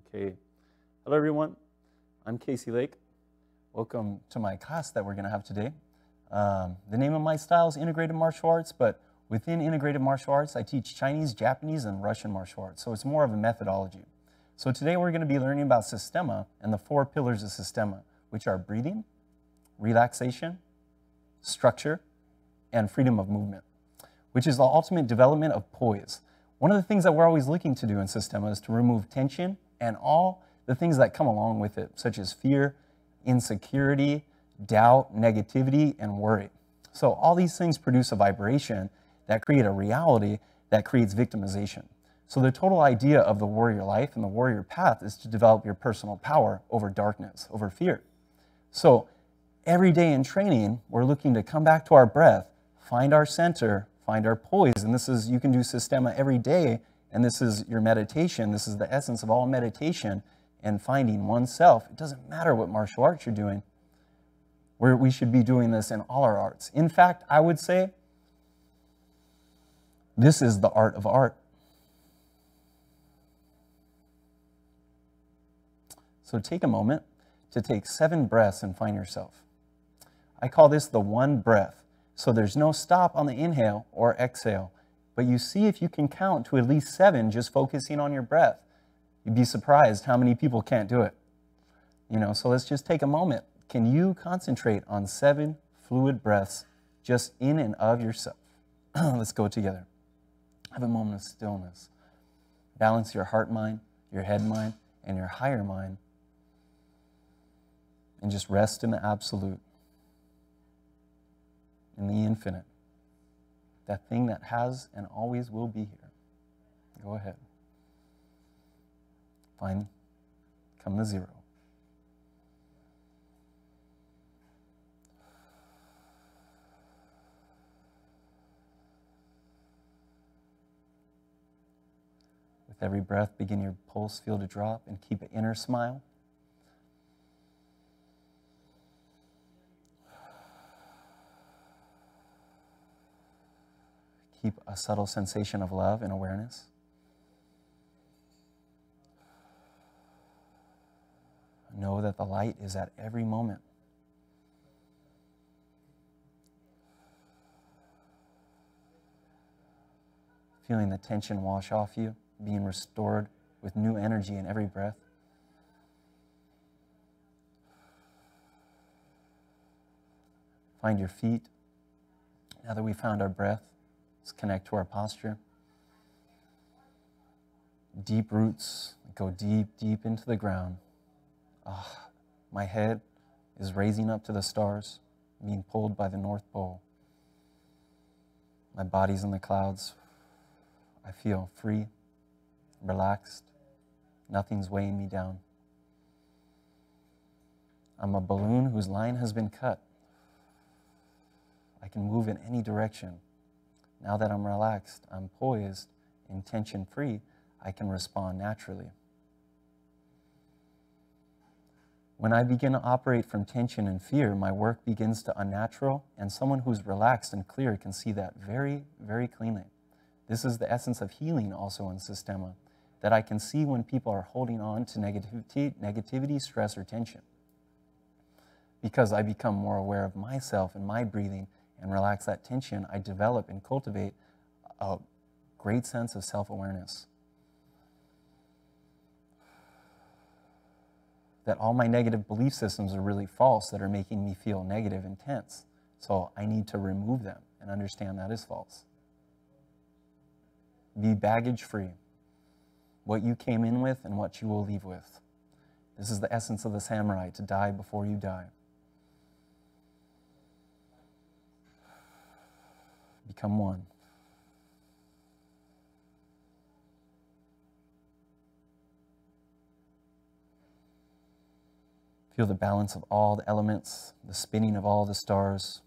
Okay. Hello, everyone. I'm Casey Lake. Welcome to my class that we're going to have today. The name of my style is Integrated Martial Arts, but within Integrated Martial Arts, I teach Chinese, Japanese, and Russian martial arts, so it's more of a methodology. So today we're going to be learning about Sistema and the 4 pillars of Sistema, which are breathing, relaxation, structure, and freedom of movement, which is the ultimate development of poise. One of the things that we're always looking to do in Sistema is to remove tension and all the things that come along with it, such as fear, insecurity, doubt, negativity, and worry. So all these things produce a vibration that create a reality that creates victimization. So the total idea of the warrior life and the warrior path is to develop your personal power over darkness, over fear. So every day in training, we're looking to come back to our breath, find our center, find our poise. And this is, you can do Sistema every day, and this is your meditation. This is the essence of all meditation and finding oneself. It doesn't matter what martial arts you're doing. We should be doing this in all our arts. In fact, I would say this is the art of art. So take a moment to take 7 breaths and find yourself. I call this the one breath. So there's no stop on the inhale or exhale, but you see if you can count to at least 7 just focusing on your breath. You'd be surprised how many people can't do it. So let's just take a moment. Can you concentrate on 7 fluid breaths just in and of yourself? Let's go together. Have a moment of stillness. Balance your heart mind, your head mind, and your higher mind. And just rest in the absolute, in the infinite. That thing that has and always will be here. Go ahead. Come to 0. With every breath, begin your pulse feel to drop and keep an inner smile. Keep a subtle sensation of love and awareness. Know that the light is at every moment. Feeling the tension wash off you, being restored with new energy in every breath. Find your feet. Now that we've found our breath, let's connect to our posture. Deep roots go deep, deep into the ground. My head is raising up to the stars, being pulled by the North Pole. My body's in the clouds. I feel free, relaxed. Nothing's weighing me down. I'm a balloon whose line has been cut. I can move in any direction. Now that I'm relaxed, I'm poised, and tension-free, I can respond naturally. When I begin to operate from tension and fear, my work begins to unnatural, and someone who's relaxed and clear can see that very, very cleanly. This is the essence of healing also in Sistema, that I can see when people are holding on to negativity, stress, or tension. Because I become more aware of myself and my breathing and relax that tension, I develop and cultivate a great sense of self-awareness. That all my negative belief systems are really false that are making me feel negative and tense. So I need to remove them and understand that is false. Be baggage free. What you came in with and what you will leave with. This is the essence of the samurai, to die before you die. Become one. Feel the balance of all the elements, the spinning of all the stars.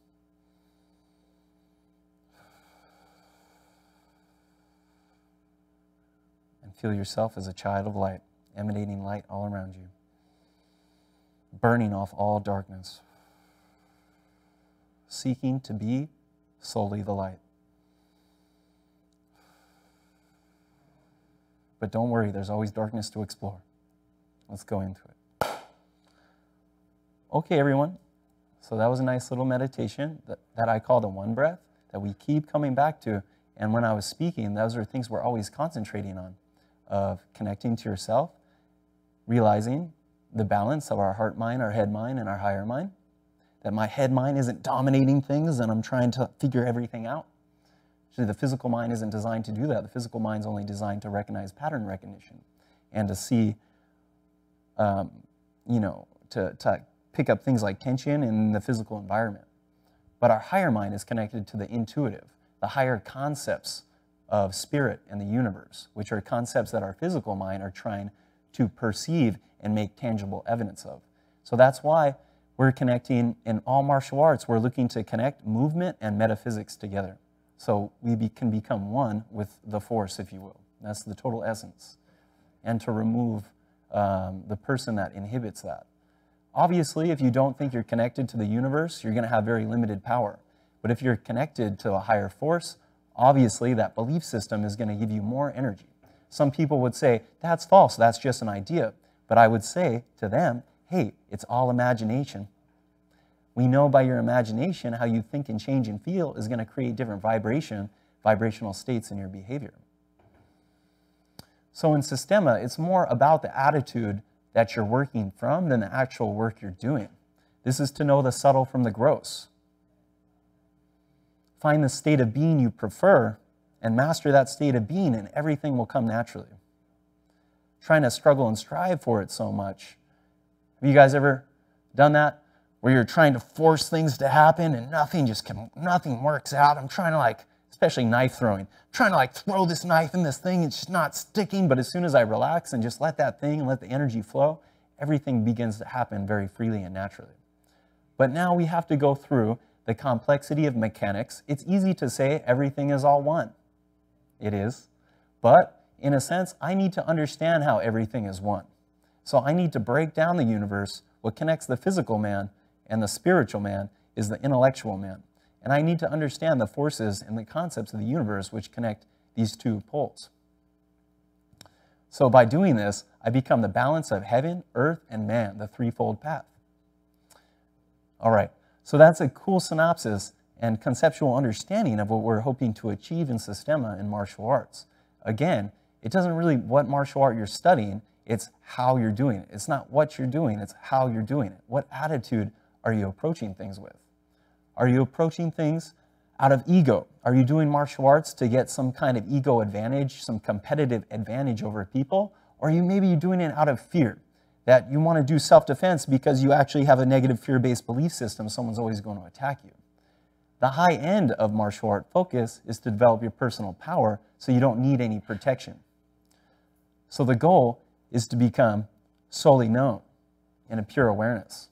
And feel yourself as a child of light, emanating light all around you, burning off all darkness, seeking to be solely the light. But don't worry, there's always darkness to explore. Let's go into it. Okay, everyone. So that was a nice little meditation that I call the one breath, that we keep coming back to. And when I was speaking, those are things we're always concentrating on, of connecting to yourself, realizing the balance of our heart mind, our head mind, and our higher mind. That my head mind isn't dominating things and I'm trying to figure everything out. Actually, the physical mind isn't designed to do that. The physical mind's only designed to recognize pattern recognition and to see, to pick up things like tension in the physical environment. But our higher mind is connected to the intuitive, the higher concepts of spirit and the universe, which are concepts that our physical mind are trying to perceive and make tangible evidence of. So that's why we're connecting, in all martial arts, we're looking to connect movement and metaphysics together. So we can become one with the force, if you will. That's the total essence. And to remove the person that inhibits that. Obviously, if you don't think you're connected to the universe, you're going to have very limited power. But if you're connected to a higher force, obviously that belief system is going to give you more energy. Some people would say, that's false, that's just an idea. But I would say to them, hey, it's all imagination. We know by your imagination how you think and change and feel is going to create different vibrational states in your behavior. So in Sistema, it's more about the attitude that you're working from than the actual work you're doing. This is to know the subtle from the gross. Find the state of being you prefer and master that state of being, and everything will come naturally. Trying to struggle and strive for it so much. Have you guys ever done that? Where you're trying to force things to happen and nothing works out. I'm trying to especially knife throwing, trying to throw this knife in this thing, it's just not sticking, but as soon as I relax and just let that thing and let the energy flow, everything begins to happen very freely and naturally. But now we have to go through the complexity of mechanics. It's easy to say everything is all one. It is. But in a sense, I need to understand how everything is one. So I need to break down the universe. What connects the physical man and the spiritual man is the intellectual man. And I need to understand the forces and the concepts of the universe which connect these two poles. So by doing this, I become the balance of heaven, earth, and man, the threefold path. All right, so that's a cool synopsis and conceptual understanding of what we're hoping to achieve in Sistema in martial arts. Again, it doesn't really what martial art you're studying, it's how you're doing it. It's not what you're doing, it's how you're doing it. What attitude are you approaching things with? Are you approaching things out of ego? Are you doing martial arts to get some kind of ego advantage, some competitive advantage over people? Or are you maybe doing it out of fear, that you want to do self-defense because you actually have a negative fear-based belief system, someone's always going to attack you? The high end of martial art focus is to develop your personal power so you don't need any protection. So the goal is to become solely known in a pure awareness.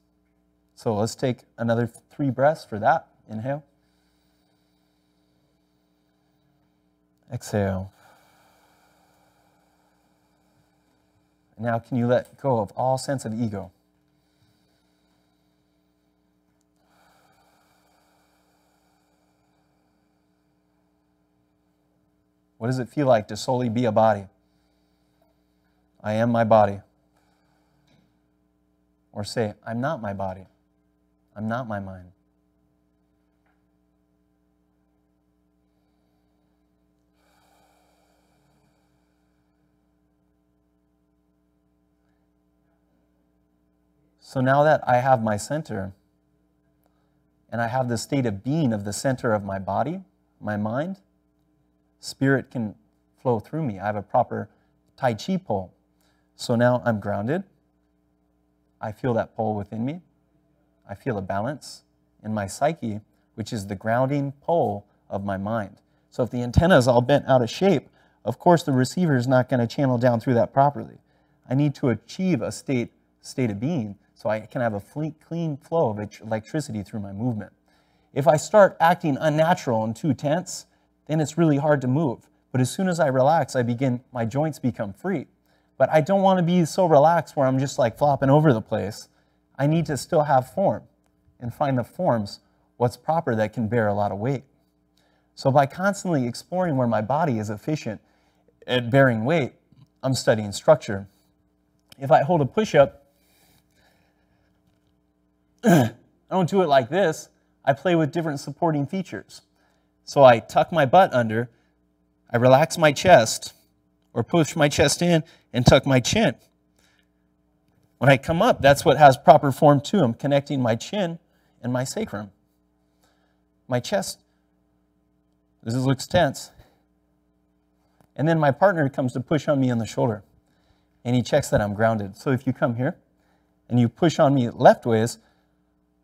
So let's take another 3 breaths for that. Inhale. Exhale. Now can you let go of all sense of ego? What does it feel like to solely be a body? I am my body. Or say, I'm not my body. I'm not my mind. So now that I have my center, and I have the state of being of the center of my body, my mind, spirit can flow through me. I have a proper Tai Chi pole. So now I'm grounded. I feel that pole within me. I feel a balance in my psyche, which is the grounding pole of my mind. So if the antenna is all bent out of shape, of course the receiver is not going to channel down through that properly. I need to achieve a state of being so I can have a clean flow of electricity through my movement. If I start acting unnatural and too tense, then it's really hard to move. But as soon as I relax, my joints become free. But I don't want to be so relaxed where I'm just flopping over the place. I need to still have form and find the forms, what's proper that can bear a lot of weight. So by constantly exploring where my body is efficient at bearing weight, I'm studying structure. if I hold a push-up, I don't do it like this. I play with different supporting features. So I tuck my butt under, I relax my chest, or push my chest in and tuck my chin. When I come up, that's what has proper form too. I'm connecting my chin and my sacrum. My chest, this looks tense. And then my partner comes to push on me on the shoulder. And he checks that I'm grounded. So if you come here and you push on me left ways,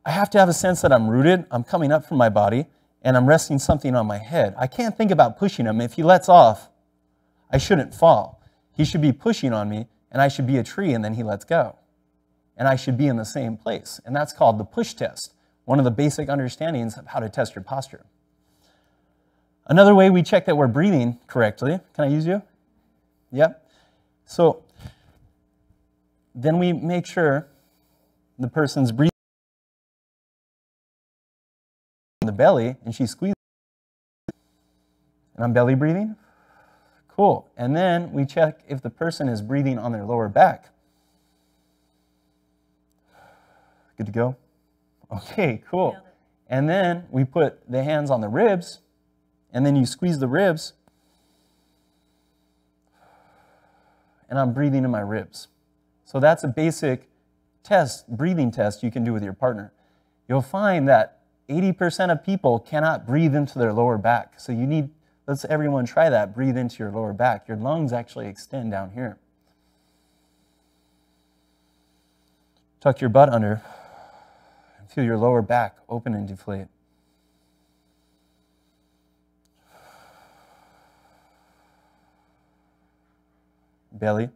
I have to have a sense that I'm rooted, I'm coming up from my body, and I'm resting something on my head. I can't think about pushing him. If he lets off, I shouldn't fall. He should be pushing on me, and I should be a tree, and then he lets go. And I should be in the same place. And that's called the push test, one of the basic understandings of how to test your posture. Another way we check that we're breathing correctly, can I use you? Yep. So then we make sure the person's breathing in the belly, and she squeezes. And I'm belly breathing. Cool. And then we check if the person is breathing on their lower back. Good to go? Okay, cool. And then we put the hands on the ribs, and then you squeeze the ribs, and I'm breathing in my ribs. So that's a basic test, breathing test you can do with your partner. You'll find that 80% of people cannot breathe into their lower back. So you need, let's everyone try that, breathe into your lower back. Your lungs actually extend down here. Tuck your butt under. Feel your lower back open and deflate. Belly.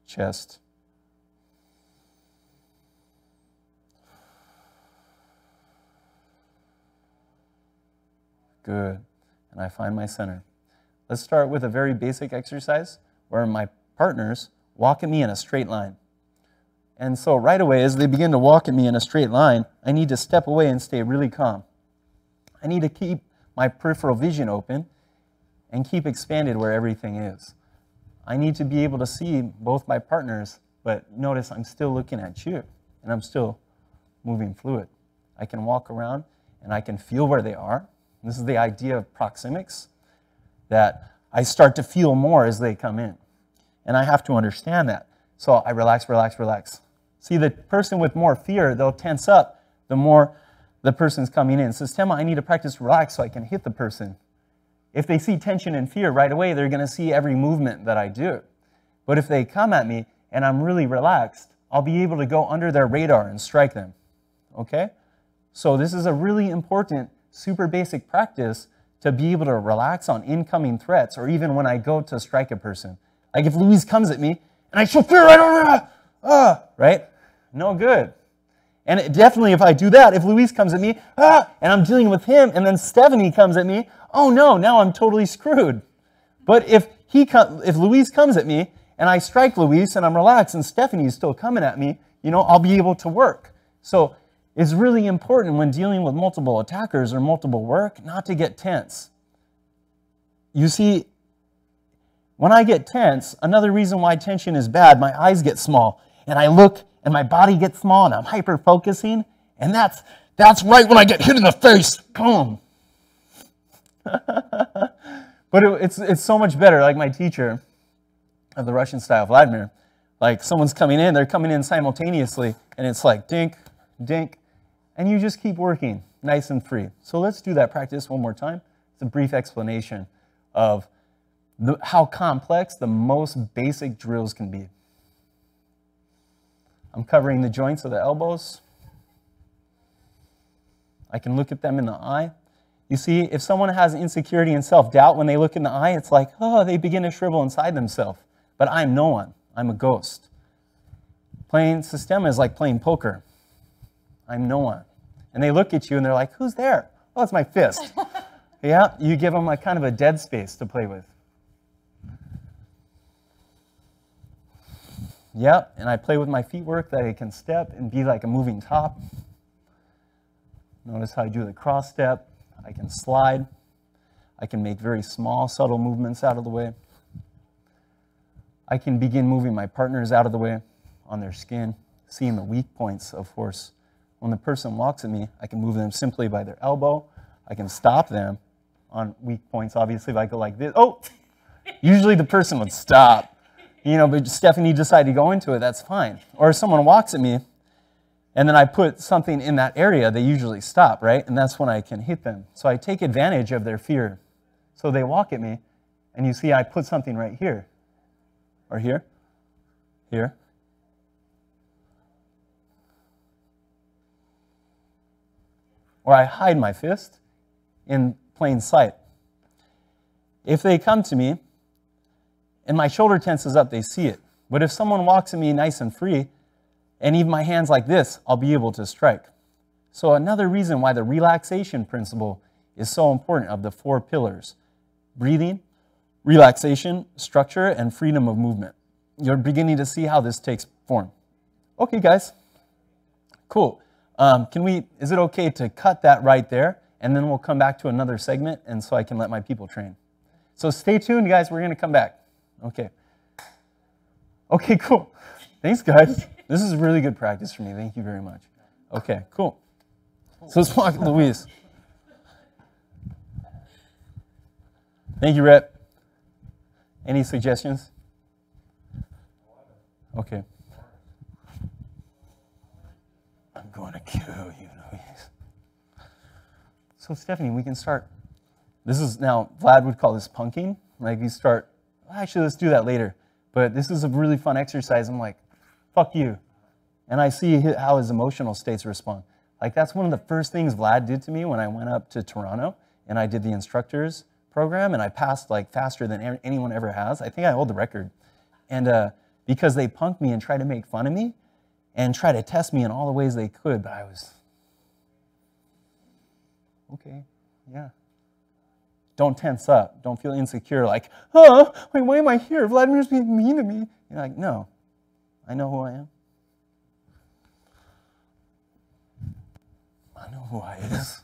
Chest. Good. And I find my center. Let's start with a very basic exercise where my partners walk at me in a straight line. And so right away, as they begin to walk at me in a straight line, I need to step away and stay really calm. I need to keep my peripheral vision open and keep expanded where everything is. I need to be able to see both my partners, but notice I'm still looking at you, and I'm still moving fluid. I can walk around, and I can feel where they are. This is the idea of proxemics, that I start to feel more as they come in. And I have to understand that. So I relax, relax, relax. See, the person with more fear, they'll tense up the more the person's coming in. Says, Tema, I need to practice relax so I can hit the person. If they see tension and fear right away, they're going to see every movement that I do. But if they come at me and I'm really relaxed, I'll be able to go under their radar and strike them. Okay? So this is a really important, super basic practice to be able to relax on incoming threats, or even when I go to strike a person. Like if Louise comes at me, and I show fear right over, right? No good. And definitely if I do that, if Louise comes at me, and I'm dealing with him, and then Stephanie comes at me, oh no, now I'm totally screwed. But if Louise comes at me, and I strike Louise, and I'm relaxed, and Stephanie's still coming at me, I'll be able to work. So it's really important when dealing with multiple attackers or multiple work, not to get tense. You see, when I get tense, another reason why tension is bad, my eyes get small, and I look, and my body gets small, and I'm hyper-focusing, and that's right when I get hit in the face. Boom. But it's so much better, like my teacher of the Russian style, Vladimir, like someone's coming in, they're coming in simultaneously, and it's like dink, dink, and you just keep working nice and free. So let's do that practice one more time. It's a brief explanation of how complex the most basic drills can be. I'm covering the joints of the elbows. I can look at them in the eye. You see, if someone has insecurity and self-doubt, when they look in the eye, it's like, oh, they begin to shrivel inside themselves. But I'm no one. I'm a ghost. Playing Sistema is like playing poker. I'm no one. And they look at you and they're like, who's there? Oh, it's my fist. Yeah, you give them like kind of a dead space to play with. Yep, and I play with my feet work that I can step and be like a moving top. Notice how I do the cross step. I can slide. I can make very small, subtle movements out of the way. I can begin moving my partners out of the way on their skin, seeing the weak points, of course. When the person walks at me, I can move them simply by their elbow. I can stop them on weak points, obviously, if I go like this. Oh! Usually the person would stop. But Stephanie decided to go into it, that's fine. Or if someone walks at me, and then I put something in that area, they usually stop, right? And that's when I can hit them. So I take advantage of their fear. So they walk at me, and you see I put something right here. Or here. Here. Or I hide my fist in plain sight. If they come to me, and my shoulder tenses up, they see it. But if someone walks at me nice and free, and even my hands like this, I'll be able to strike. So another reason why the relaxation principle is so important of the 4 pillars: breathing, relaxation, structure, and freedom of movement. You're beginning to see how this takes form. Okay, guys. Cool. Is it okay to cut that right there, and then we'll come back to another segment, and so I can let my people train. So stay tuned, guys. We're going to come back. Okay. Okay, cool. Thanks, guys. This is really good practice for me. Thank you very much. Okay, cool. So let's walk, Louise. Thank you, Rhett. Any suggestions? Okay. I'm going to kill you, Louise. So Stephanie, we can start. This is now, Vlad would call this punking. Like you start, actually let's do that later. But this is a really fun exercise. I'm like, fuck you. And I see how his emotional states respond. Like that's one of the first things Vlad did to me when I went up to Toronto and I did the instructors program, and I passed like faster than anyone ever has. I think I hold the record. And because they punked me and tried to make fun of me and try to test me in all the ways they could, but I was, okay, yeah. Don't tense up. Don't feel insecure like, oh, wait, why am I here? Vladimir's being mean to me. You're like, no, I know who I am. I know who I is.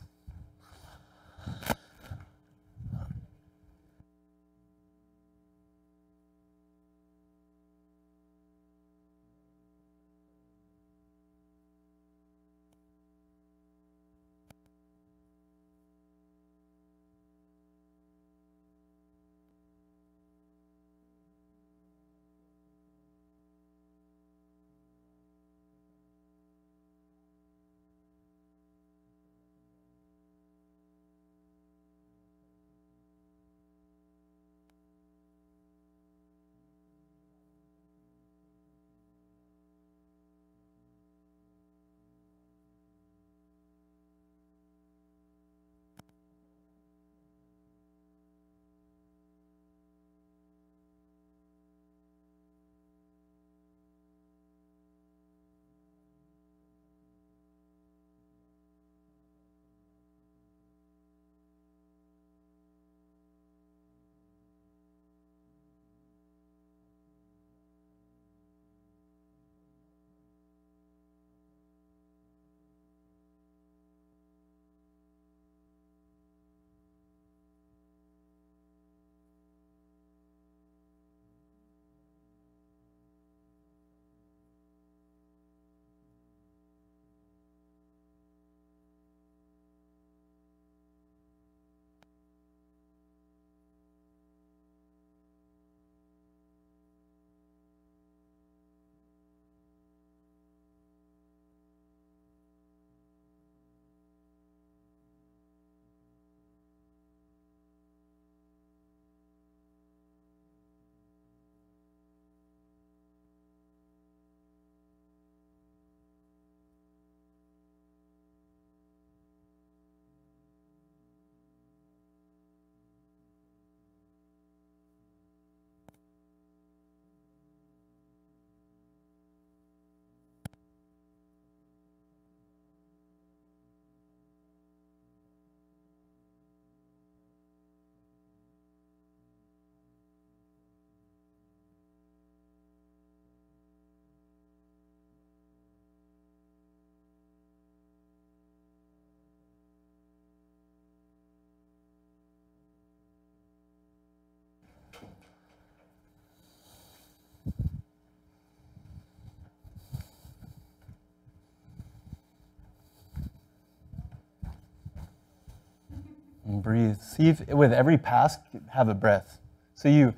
breathe. See if with every pass, have a breath. So you,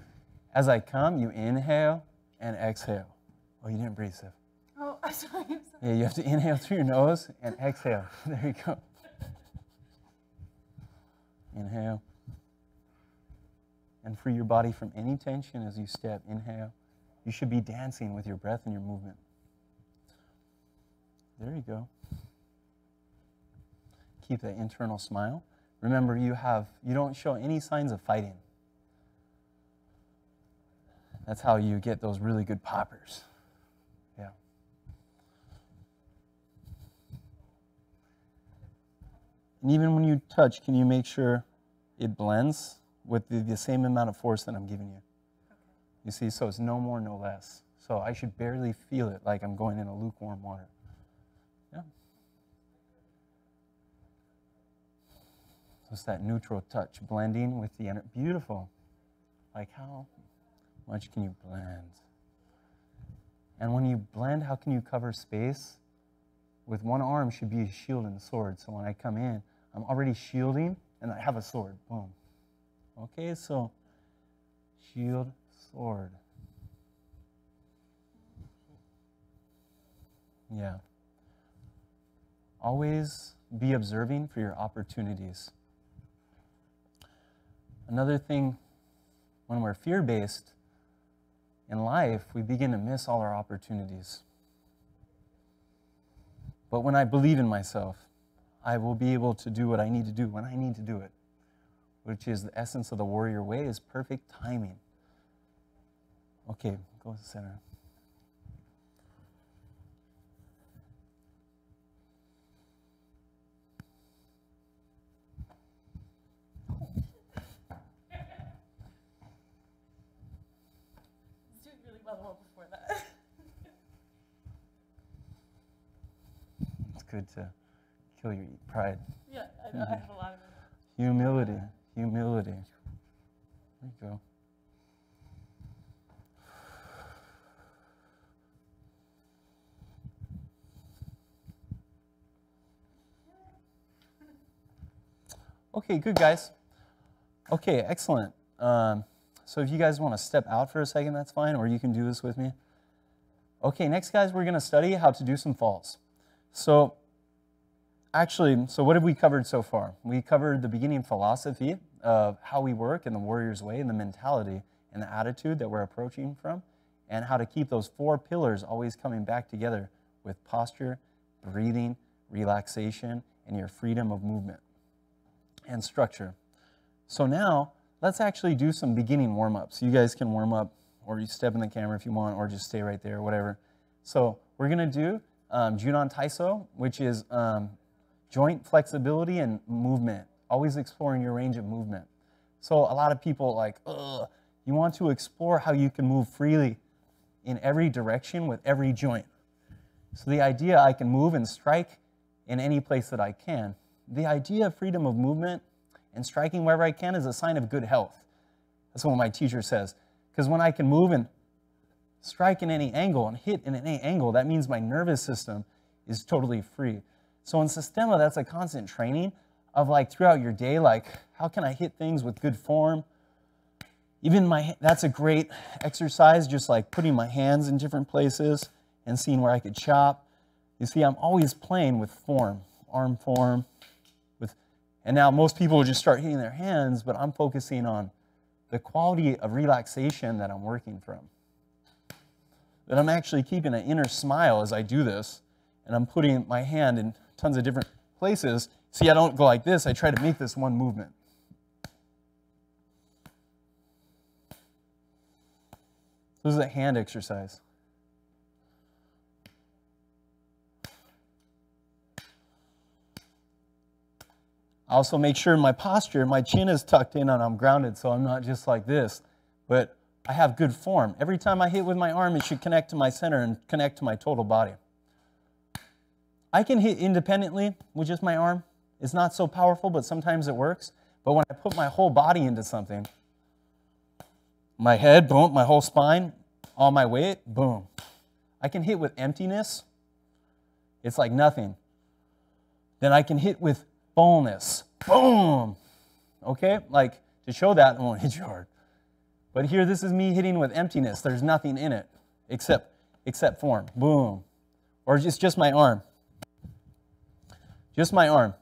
as I come, you inhale and exhale. Oh, you didn't breathe, Sif. Oh, I'm sorry. Yeah, you have to inhale through your nose and exhale. There you go. Inhale. And free your body from any tension as you step. Inhale. You should be dancing with your breath and your movement. There you go. Keep that internal smile. Remember, you don't show any signs of fighting. That's how you get those really good poppers. Yeah. And even when you touch, can you make sure it blends with the same amount of force that I'm giving you? Okay. You see, so it's no more, no less. So I should barely feel it like I'm going in a lukewarm water. Yeah. So it's that neutral touch, blending with the energy. Beautiful. Like how much can you blend? And when you blend, how can you cover space? With one arm should be a shield and a sword. So when I come in, I'm already shielding and I have a sword. Boom. Okay, so shield, sword. Yeah. Always be observing for your opportunities. Another thing, when we're fear-based in life, we begin to miss all our opportunities. But when I believe in myself, I will be able to do what I need to do when I need to do it, which is the essence of the warrior way, is perfect timing. Okay, go to the center. It's doing really well before that. It's good to kill your pride. Yeah, I know. I have a lot of it. Humility, humility. There you go. Okay, good, guys. Okay, excellent. So if you guys want to step out for a second, that's fine, or you can do this with me. Okay, next, guys, we're going to study how to do some falls. So what have we covered so far? We covered the beginning philosophy of how we work in the warrior's way and the mentality and the attitude that we're approaching from, and how to keep those 4 pillars always coming back together with posture, breathing, relaxation, and your freedom of movement and structure. So now, let's actually do some beginning warm-ups. You guys can warm up, or you step in the camera if you want, or just stay right there, whatever. So we're going to do Junan Taiso, which is joint flexibility and movement, always exploring your range of movement. So a lot of people like, you want to explore how you can move freely in every direction with every joint. So the idea I can move and strike in any place that I can. The idea of freedom of movement and striking wherever I can is a sign of good health. That's what my teacher says. Because when I can move and strike in any angle and hit in any angle, that means my nervous system is totally free. So in Sistema, that's a constant training of like throughout your day, like how can I hit things with good form? Even that's a great exercise, just like putting my hands in different places and seeing where I could chop. You see, I'm always playing with form, arm form. And now most people will just start hitting their hands, but I'm focusing on the quality of relaxation that I'm working from. That I'm actually keeping an inner smile as I do this, and I'm putting my hand in tons of different places. See, I don't go like this. I try to make this one movement. This is a hand exercise. I also make sure my posture, my chin is tucked in and I'm grounded, so I'm not just like this, but I have good form. Every time I hit with my arm, it should connect to my center and connect to my total body. I can hit independently with just my arm. It's not so powerful, but sometimes it works. But when I put my whole body into something, my head, boom, my whole spine, all my weight, boom. I can hit with emptiness. It's like nothing. Then I can hit with fullness. Boom. Okay? Like, to show that, I won't hit you hard. But here, this is me hitting with emptiness. There's nothing in it except form. Boom. Or just my arm. Just my arm.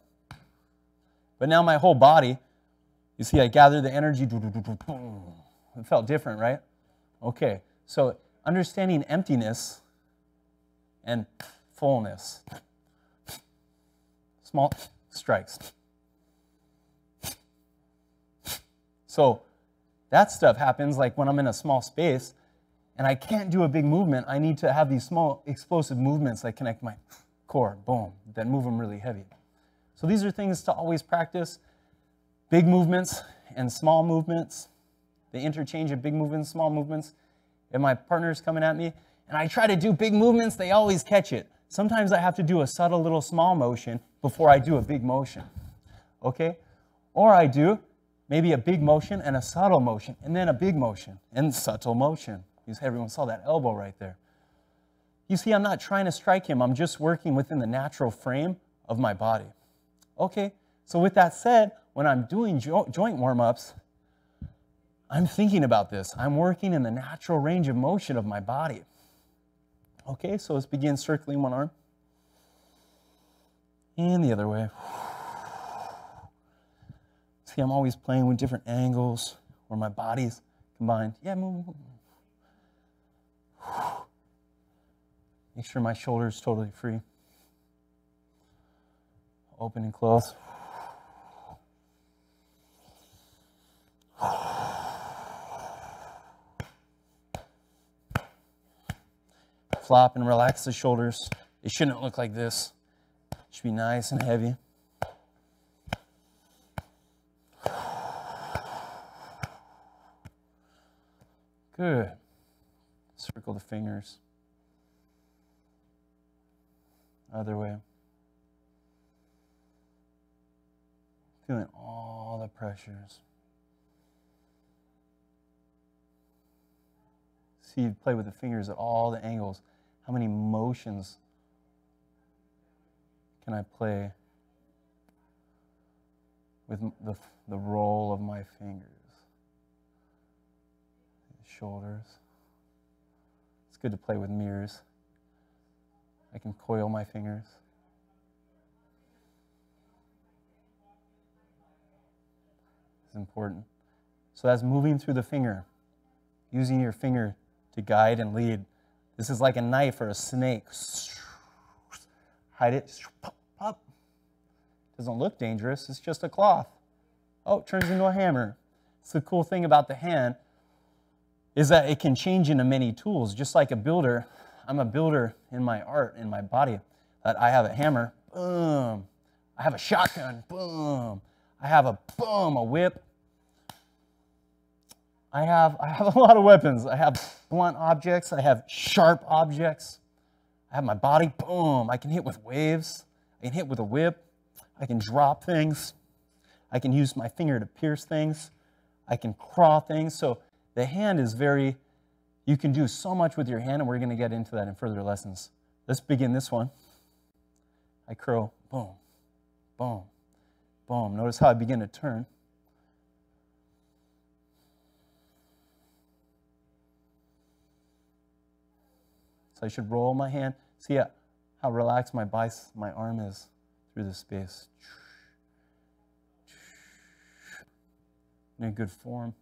But now my whole body, you see, I gather the energy. Boom. It felt different, right? Okay. So understanding emptiness and fullness. Small strikes. So that stuff happens like when I'm in a small space and I can't do a big movement. I need to have these small explosive movements that connect my core, boom, that move them really heavy. So these are things to always practice. Big movements and small movements. The interchange of big movements, small movements. If my partner's coming at me and I try to do big movements, they always catch it. Sometimes I have to do a subtle little small motion before I do a big motion. Okay? Or I do maybe a big motion and a subtle motion, and then a big motion and subtle motion. Everyone saw that elbow right there. You see, I'm not trying to strike him. I'm just working within the natural frame of my body. Okay, so with that said, when I'm doing joint warm-ups, I'm thinking about this. I'm working in the natural range of motion of my body. Okay, so let's begin circling one arm. And the other way. See, I'm always playing with different angles where my body's combined. Yeah, move. Make sure my shoulder's totally free. Open and close. Flop and relax the shoulders. It shouldn't look like this. It should be nice and heavy. Good. Circle the fingers. Other way. Feeling all the pressures. See, you play with the fingers at all the angles. How many motions can I play with the roll of my fingers? Shoulders. It's good to play with mirrors. I can coil my fingers. It's important. So that's moving through the finger, using your finger to guide and lead. This is like a knife or a snake. Hide it. Pop. Doesn't look dangerous. It's just a cloth. Oh, it turns into a hammer. It's the cool thing about the hand is that it can change into many tools. Just like a builder, I'm a builder in my art, in my body. That I have a hammer, boom. I have a shotgun, boom. I have a whip. I have a lot of weapons. I have blunt objects. I have sharp objects. I have my body, boom. I can hit with waves. I can hit with a whip. I can drop things. I can use my finger to pierce things. I can claw things. So the hand is you can do so much with your hand, and we're going to get into that in further lessons. Let's begin this one. I curl, boom, boom, boom. Notice how I begin to turn. So I should roll my hand. See how relaxed my arm is through this space. In a good form.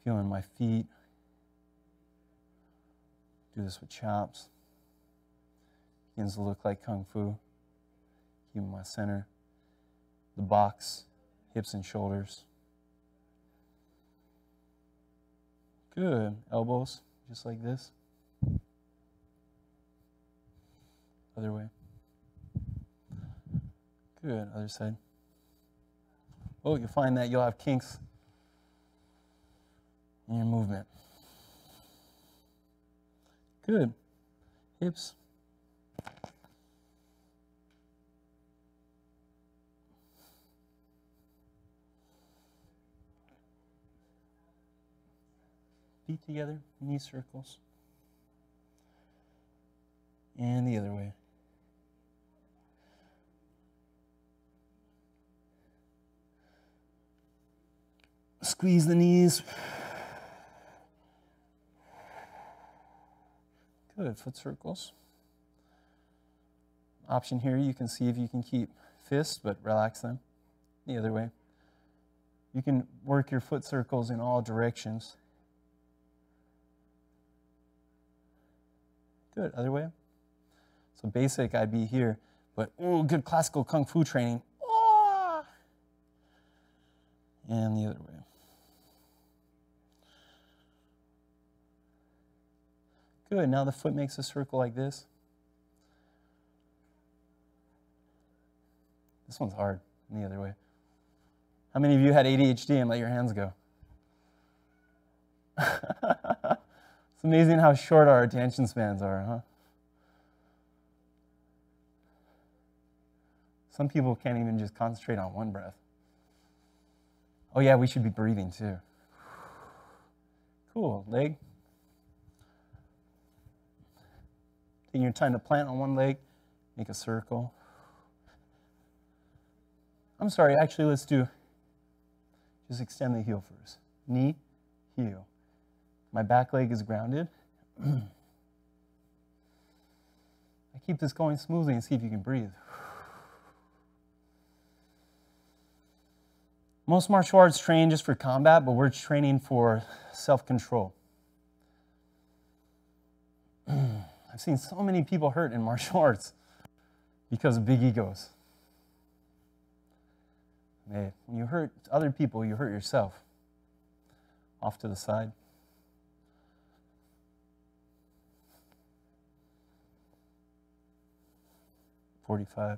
Feeling my feet. Do this with chops. Begins to look like Kung Fu. Keeping my center. The box, hips and shoulders. Good. Elbows, just like this. Other way. Good. Other side. Oh, you'll find that you'll have kinks in your movement. Good. Hips. Feet together, knee circles. And the other way. Squeeze the knees. Good, foot circles. Option here, you can see if you can keep fists, but relax them the other way. You can work your foot circles in all directions. Good, other way. So basic, I'd be here, but good classical kung fu training. And the other way. Good, now the foot makes a circle like this. This one's hard, and the other way. How many of you had ADHD and let your hands go? It's amazing how short our attention spans are, huh? Some people can't even just concentrate on one breath. Oh yeah, we should be breathing too. Cool, leg. Taking your time to plant on one leg, make a circle. I'm sorry, actually let's do, just extend the heel first. Knee, heel. My back leg is grounded. I keep this going smoothly and see if you can breathe. Most martial arts train just for combat, but we're training for self-control. I've seen so many people hurt in martial arts because of big egos. When you hurt other people, you hurt yourself. Off to the side. .45.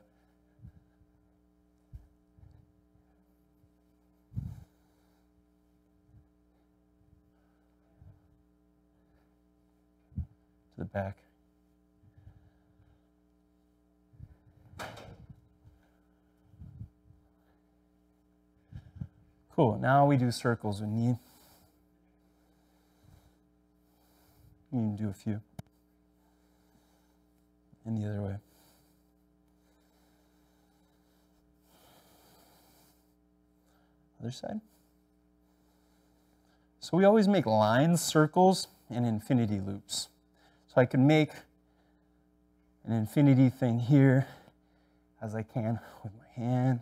To the back. Cool, now we do circles with knee. You can do a few. And the other way. Other side. So we always make lines, circles, and infinity loops. So I can make an infinity thing here as I can with my hand.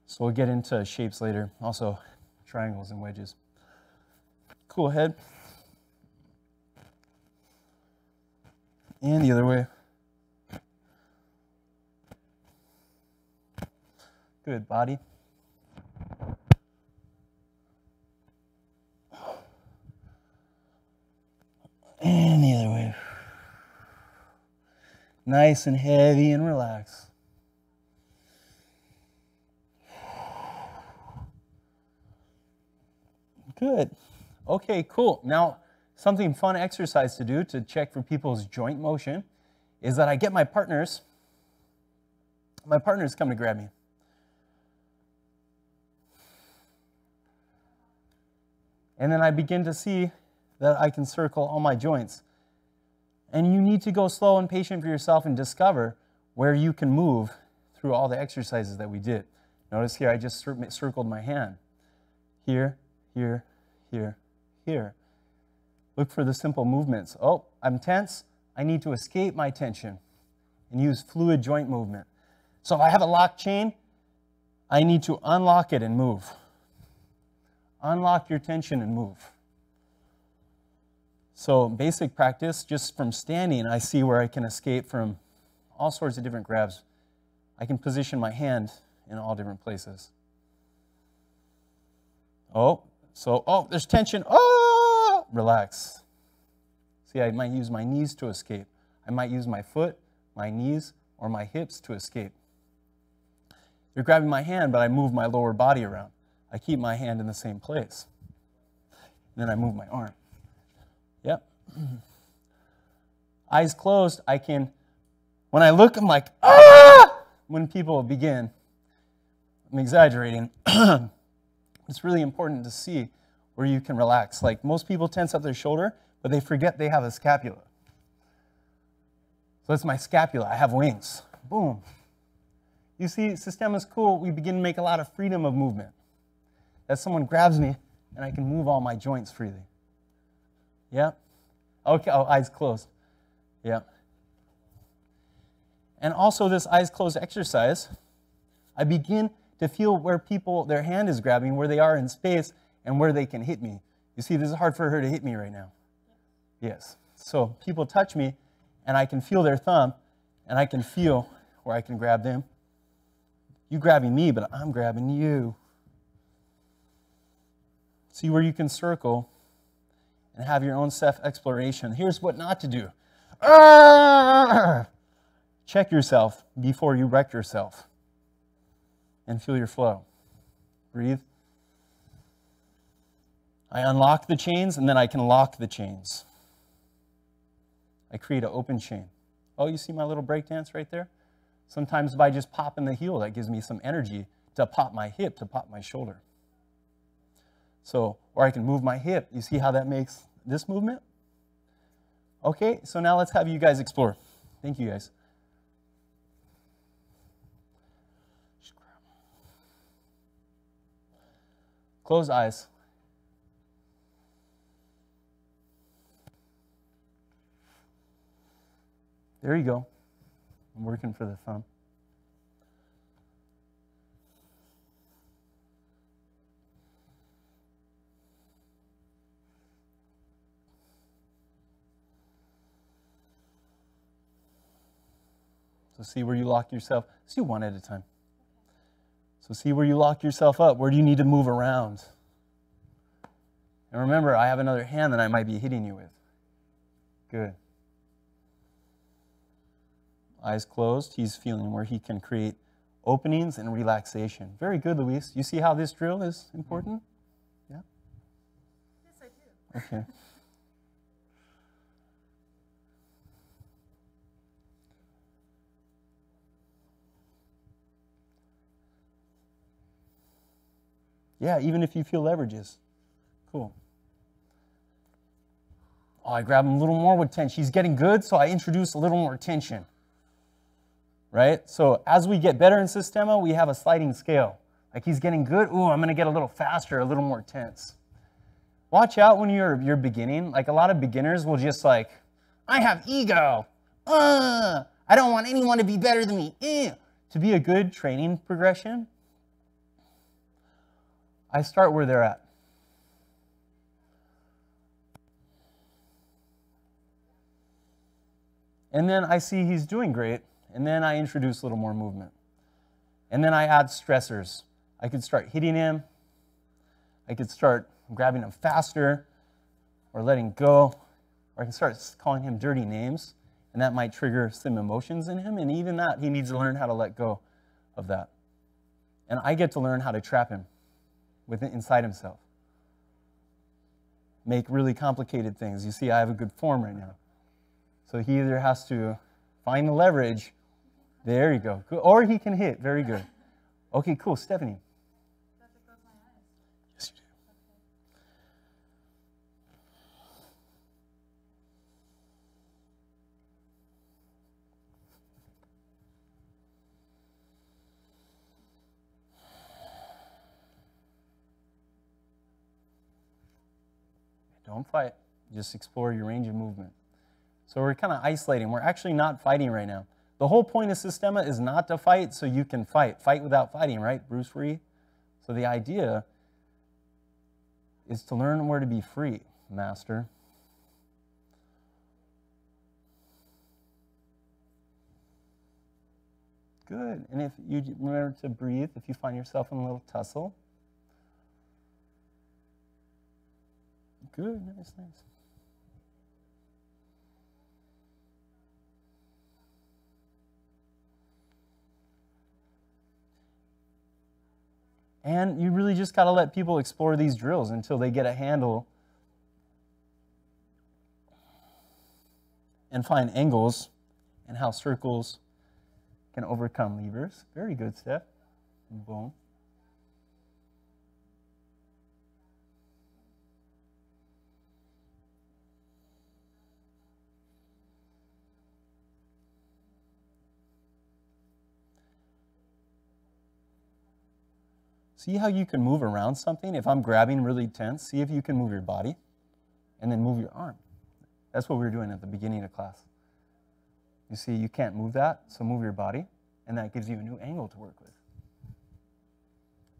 So we'll get into shapes later. Also, triangles and wedges. Cool, head. And the other way. Good, body. And the other way. Nice and heavy and relaxed. Good. Okay, cool. Now, something fun exercise to do to check for people's joint motion is that I get my partners come to grab me. And then I begin to see that I can circle all my joints. And you need to go slow and patient for yourself and discover where you can move through all the exercises that we did. Notice here I just circled my hand. Here, here, here, here. Look for the simple movements. Oh, I'm tense. I need to escape my tension and use fluid joint movement. So if I have a locked chain, I need to unlock it and move. Unlock your tension and move. So basic practice, just from standing, I see where I can escape from all sorts of different grabs. I can position my hand in all different places. Oh, there's tension. Oh, relax. See, I might use my knees to escape. I might use my foot, my knees, or my hips to escape. You're grabbing my hand, but I move my lower body around. I keep my hand in the same place. And then I move my arm. Yep. Eyes closed, I can, when I look, I'm like, ah! When people begin, I'm exaggerating. It's really important to see where you can relax. Like most people tense up their shoulder, but they forget they have a scapula. So that's my scapula. I have wings. Boom. You see, system is cool. We begin to make a lot of freedom of movement. that someone grabs me and I can move all my joints freely. Yeah? Okay, oh, eyes closed. Yeah. And also this eyes closed exercise, I begin to feel where people, their hand is grabbing, where they are in space, and where they can hit me. You see, this is hard for her to hit me right now. Yes. So people touch me, and I can feel their thumb, and I can feel where I can grab them. You grabbing me, but I'm grabbing you. See where you can circle and have your own self-exploration. Here's what not to do. Arrgh! Check yourself before you wreck yourself. And feel your flow. Breathe. I unlock the chains, and then I can lock the chains. I create an open chain. Oh, you see my little break dance right there? Sometimes by just popping the heel, that gives me some energy to pop my hip, to pop my shoulder. So, or I can move my hip. You see how that makes this movement? Okay, so now let's have you guys explore. Thank you, guys. Close eyes. There you go. I'm working for the thumb. So see where you lock yourself. Let's do one at a time. So see where you lock yourself up. Where do you need to move around? And remember, I have another hand that I might be hitting you with. Good. Eyes closed. He's feeling where he can create openings and relaxation. Very good, Luis. You see how this drill is important? Yeah? Yes, I do. Okay. Yeah, even if you feel leverages. Cool. Oh, I grab him a little more with tension. He's getting good, so I introduce a little more tension. Right? So as we get better in Sistema, we have a sliding scale. Like he's getting good. Ooh, I'm going to get a little faster, a little more tense. Watch out when you're beginning. Like a lot of beginners will just like, I have ego. I don't want anyone to be better than me. To be a good training progression, I start where they're at. And then I see he's doing great, and then I introduce a little more movement. And then I add stressors. I could start hitting him. I could start grabbing him faster or letting go. Or I can start calling him dirty names, and that might trigger some emotions in him. And even that, he needs to learn how to let go of that. And I get to learn how to trap him inside himself. Make really complicated things. You see, I have a good form right now. So he either has to find the leverage. There you go. Or he can hit. Very good. Okay, cool. Stephanie. Does it close my eyes? Yes, you do. Don't fight. Just explore your range of movement. So we're kind of isolating. We're actually not fighting right now. The whole point of Sistema is not to fight so you can fight. Fight without fighting, right? Bruce Lee. So the idea is to learn where to be free, master. Good. And if you remember to breathe, if you find yourself in a little tussle. Good. Nice, nice. And you really just got to let people explore these drills until they get a handle and find angles and how circles can overcome levers. Very good, Steph. Boom. See how you can move around something? If I'm grabbing really tense, see if you can move your body and then move your arm. That's what we were doing at the beginning of class. You see, you can't move that, so move your body, and that gives you a new angle to work with.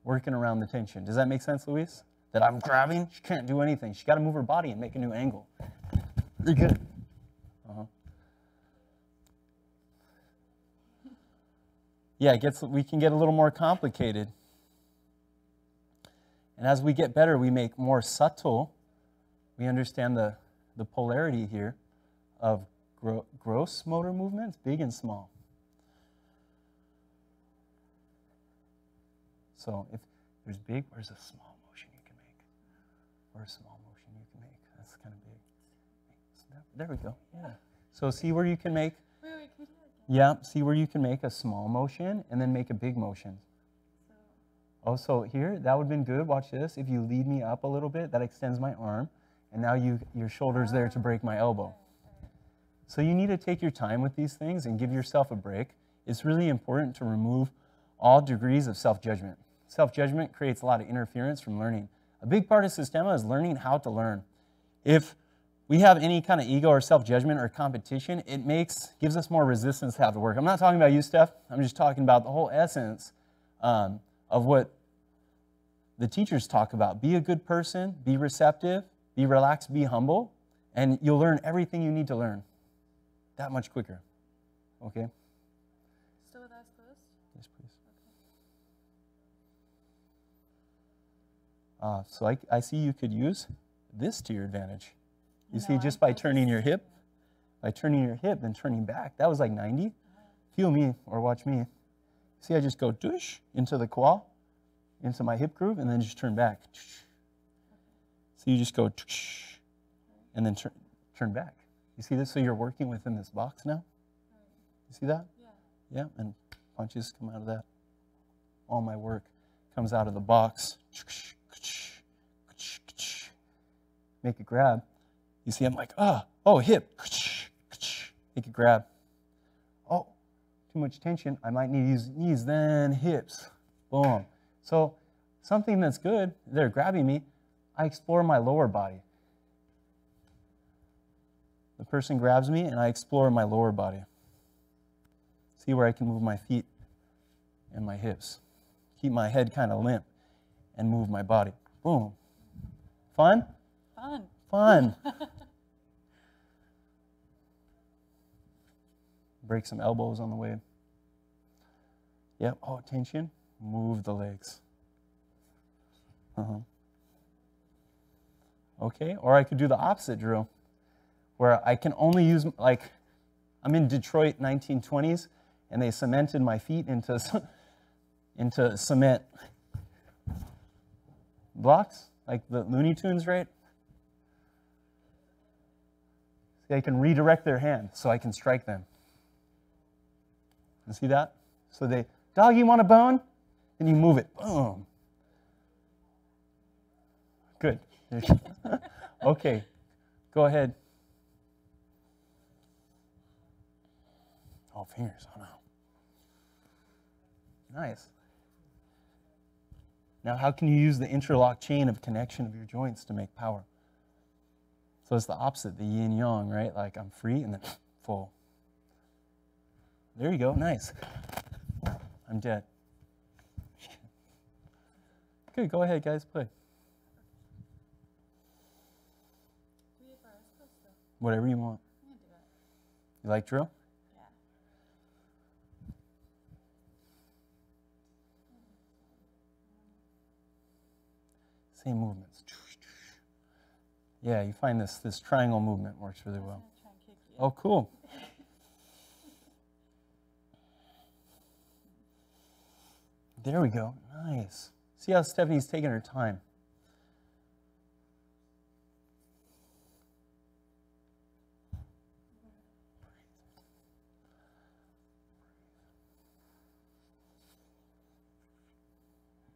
Working around the tension. Does that make sense, Luis? That I'm grabbing, she can't do anything. She got to move her body and make a new angle. You're good. Yeah, we can get a little more complicated. And as we get better, we make more subtle. We understand the polarity here of gross motor movements, big and small. So if there's big, where's a small motion you can make? Or a small motion you can make? That's kind of big. There we go. Yeah. So see where you can make. Wait, can you do that again? Yeah. See where you can make a small motion and then make a big motion. Oh, so here, that would have been good. Watch this. If you lead me up a little bit, that extends my arm. And now your shoulder's there to break my elbow. So you need to take your time with these things and give yourself a break. It's really important to remove all degrees of self-judgment. Self-judgment creates a lot of interference from learning. A big part of Systema is learning how to learn. If we have any kind of ego or self-judgment or competition, it gives us more resistance to have to work. I'm not talking about you, Steph. I'm just talking about the whole essence of what the teachers talk about. Be a good person, be receptive, be relaxed, be humble, and you'll learn everything you need to learn that much quicker. Okay? Still with eyes closed? Yes, please. So I see you could use this to your advantage. You see, just by turning your hip, then turning back. That was like 90. Feel me or watch me. See, I just go douche into the quad, into my hip groove, and then just turn back. So you just go and then turn back. You see this? So you're working within this box now? You see that? Yeah. Yeah, and punches come out of that. All my work comes out of the box. Make a grab. You see, I'm like, oh, hip. Make a grab. Oh, too much tension. I might need to use knees, then hips. Boom. So something that's good, they're grabbing me, I explore my lower body. The person grabs me and I explore my lower body. See where I can move my feet and my hips. Keep my head kind of limp and move my body. Boom. Fun? Fun. Fun. Break some elbows on the way. Yep. Oh, tension. Move the legs. Okay, or I could do the opposite drill, where I can only use, like, I'm in Detroit 1920s, and they cemented my feet into cement blocks, like the Looney Tunes, right? See, I can redirect their hand so I can strike them. You see that? So they, dog, you want a bone? And you move it. Boom. Good. Okay, go ahead. Oh, fingers. Oh, no. Nice. Now, how can you use the interlock chain of connection of your joints to make power? So it's the opposite, the yin yang, right? Like I'm free and then full. There you go. Nice. I'm dead. Good. Go ahead, guys. Play. Whatever you want. I'm gonna do it. You like drill? Yeah. Same movements. Yeah, you find this triangle movement works really well. I'm gonna try and kick you. Oh, cool. There we go. Nice. See how Stephanie's taking her time.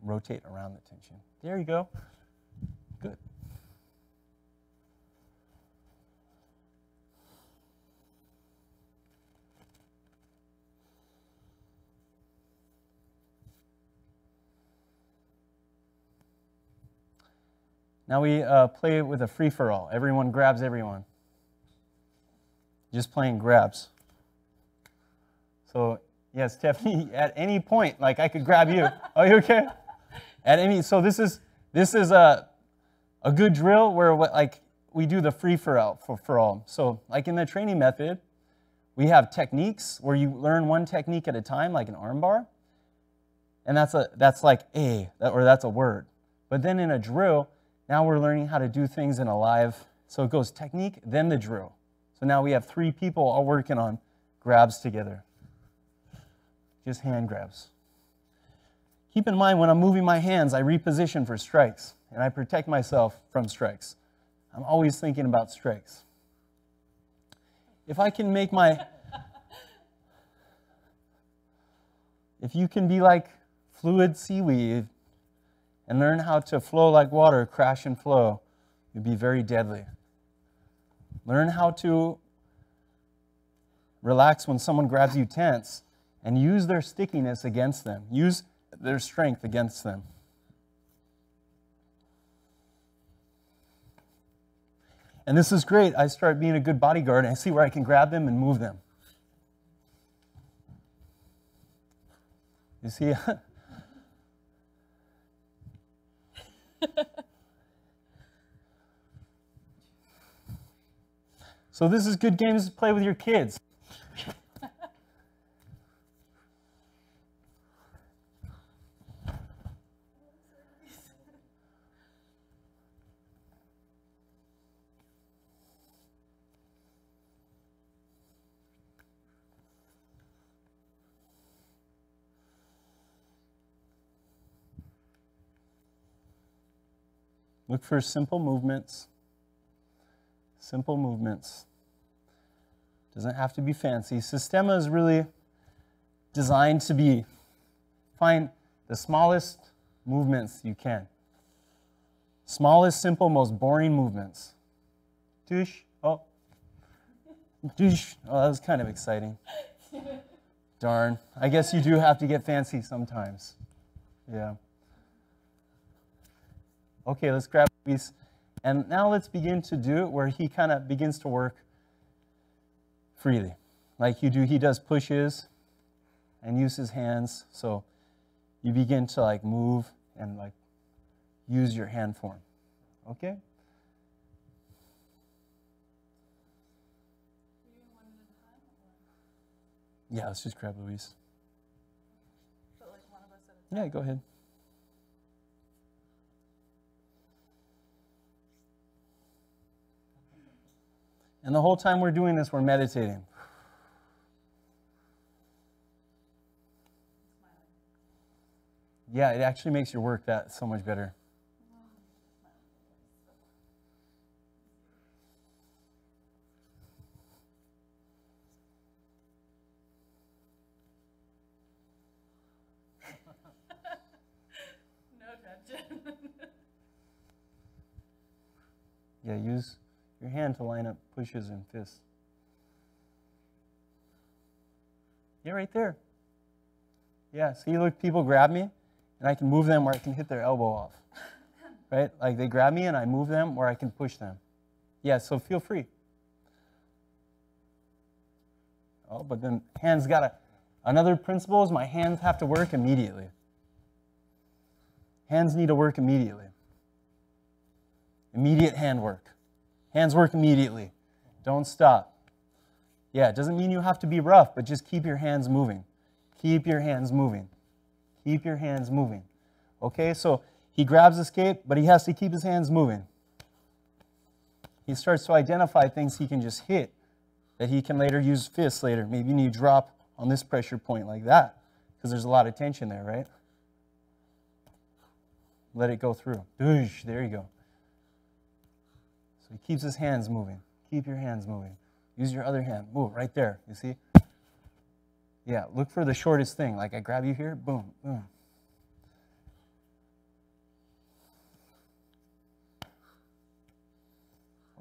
Rotate around the tension. There you go. Good. Now we play with a free-for-all. Everyone grabs everyone. Just playing grabs. So, yeah, Stephanie, at any point, like I could grab you. Are you okay? So this is a good drill where like we do the free-for-all. So like in the training method, we have techniques where you learn one technique at a time, like an arm bar. And that's like that's a word. But then in a drill, now we're learning how to do things in a live. So it goes technique, then the drill. So now we have 3 people all working on grabs together. Just hand grabs. Keep in mind, when I'm moving my hands, I reposition for strikes, and I protect myself from strikes. I'm always thinking about strikes. If I can make if you can be like fluid seaweed and learn how to flow like water, crash and flow, you'll be very deadly. Learn how to relax when someone grabs you tense and use their stickiness against them. Use their strength against them. And this is great. I start being a good bodyguard and I see where I can grab them and move them. You see? So this is good games to play with your kids. Look for simple movements. Simple movements. Doesn't have to be fancy. Sistema is really designed to find the smallest movements you can. Smallest, simple, most boring movements. Douche. Oh. Douche. Oh, that was kind of exciting. Darn. I guess you do have to get fancy sometimes. Yeah. Okay, let's grab these. And now let's begin to do it where he kind of begins to work freely. Like he does pushes and use his hands. So you begin to like move and like use your hand form. Okay? Yeah, let's just grab Louise. But like one of us at a time. Yeah, go ahead. And the whole time we're doing this, we're meditating. Yeah, it actually makes your work that so much better. No tension. Yeah, use your hand to line up pushes and fists. Yeah, right there. Yeah, see, look, people grab me, and I can move them where I can hit their elbow off. Right? Like they grab me, and I move them where I can push them. Yeah, so feel free. Oh, but then hands another principle is my hands have to work immediately. Hands need to work immediately. Immediate hand work. Hands work immediately. Don't stop. Yeah, it doesn't mean you have to be rough, but just keep your hands moving. Keep your hands moving. Keep your hands moving. Okay, so he grabs escape, but he has to keep his hands moving. He starts to identify things he can just hit, that he can later use fists later. Maybe you need to drop on this pressure point like that, because there's a lot of tension there, right? Let it go through. Doosh, there you go. So he keeps his hands moving. Keep your hands moving. Use your other hand. Move right there. You see? Yeah, look for the shortest thing. Like I grab you here, boom, boom.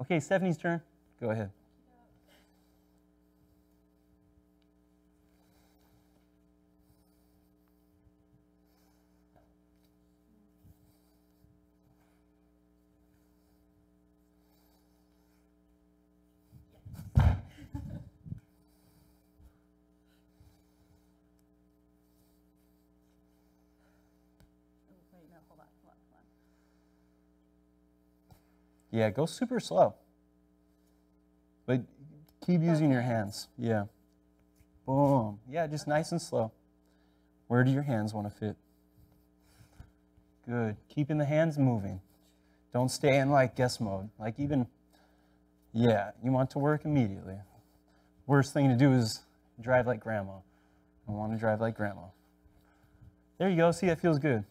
Okay, Stephanie's turn. Go ahead. Yeah, go super slow. But keep using your hands. Yeah. Boom. Yeah, just nice and slow. Where do your hands want to fit? Good. Keeping the hands moving. Don't stay in like guess mode. Like even, yeah, you want to work immediately. Worst thing to do is drive like grandma. I want to drive like grandma. There you go. See, that feels good.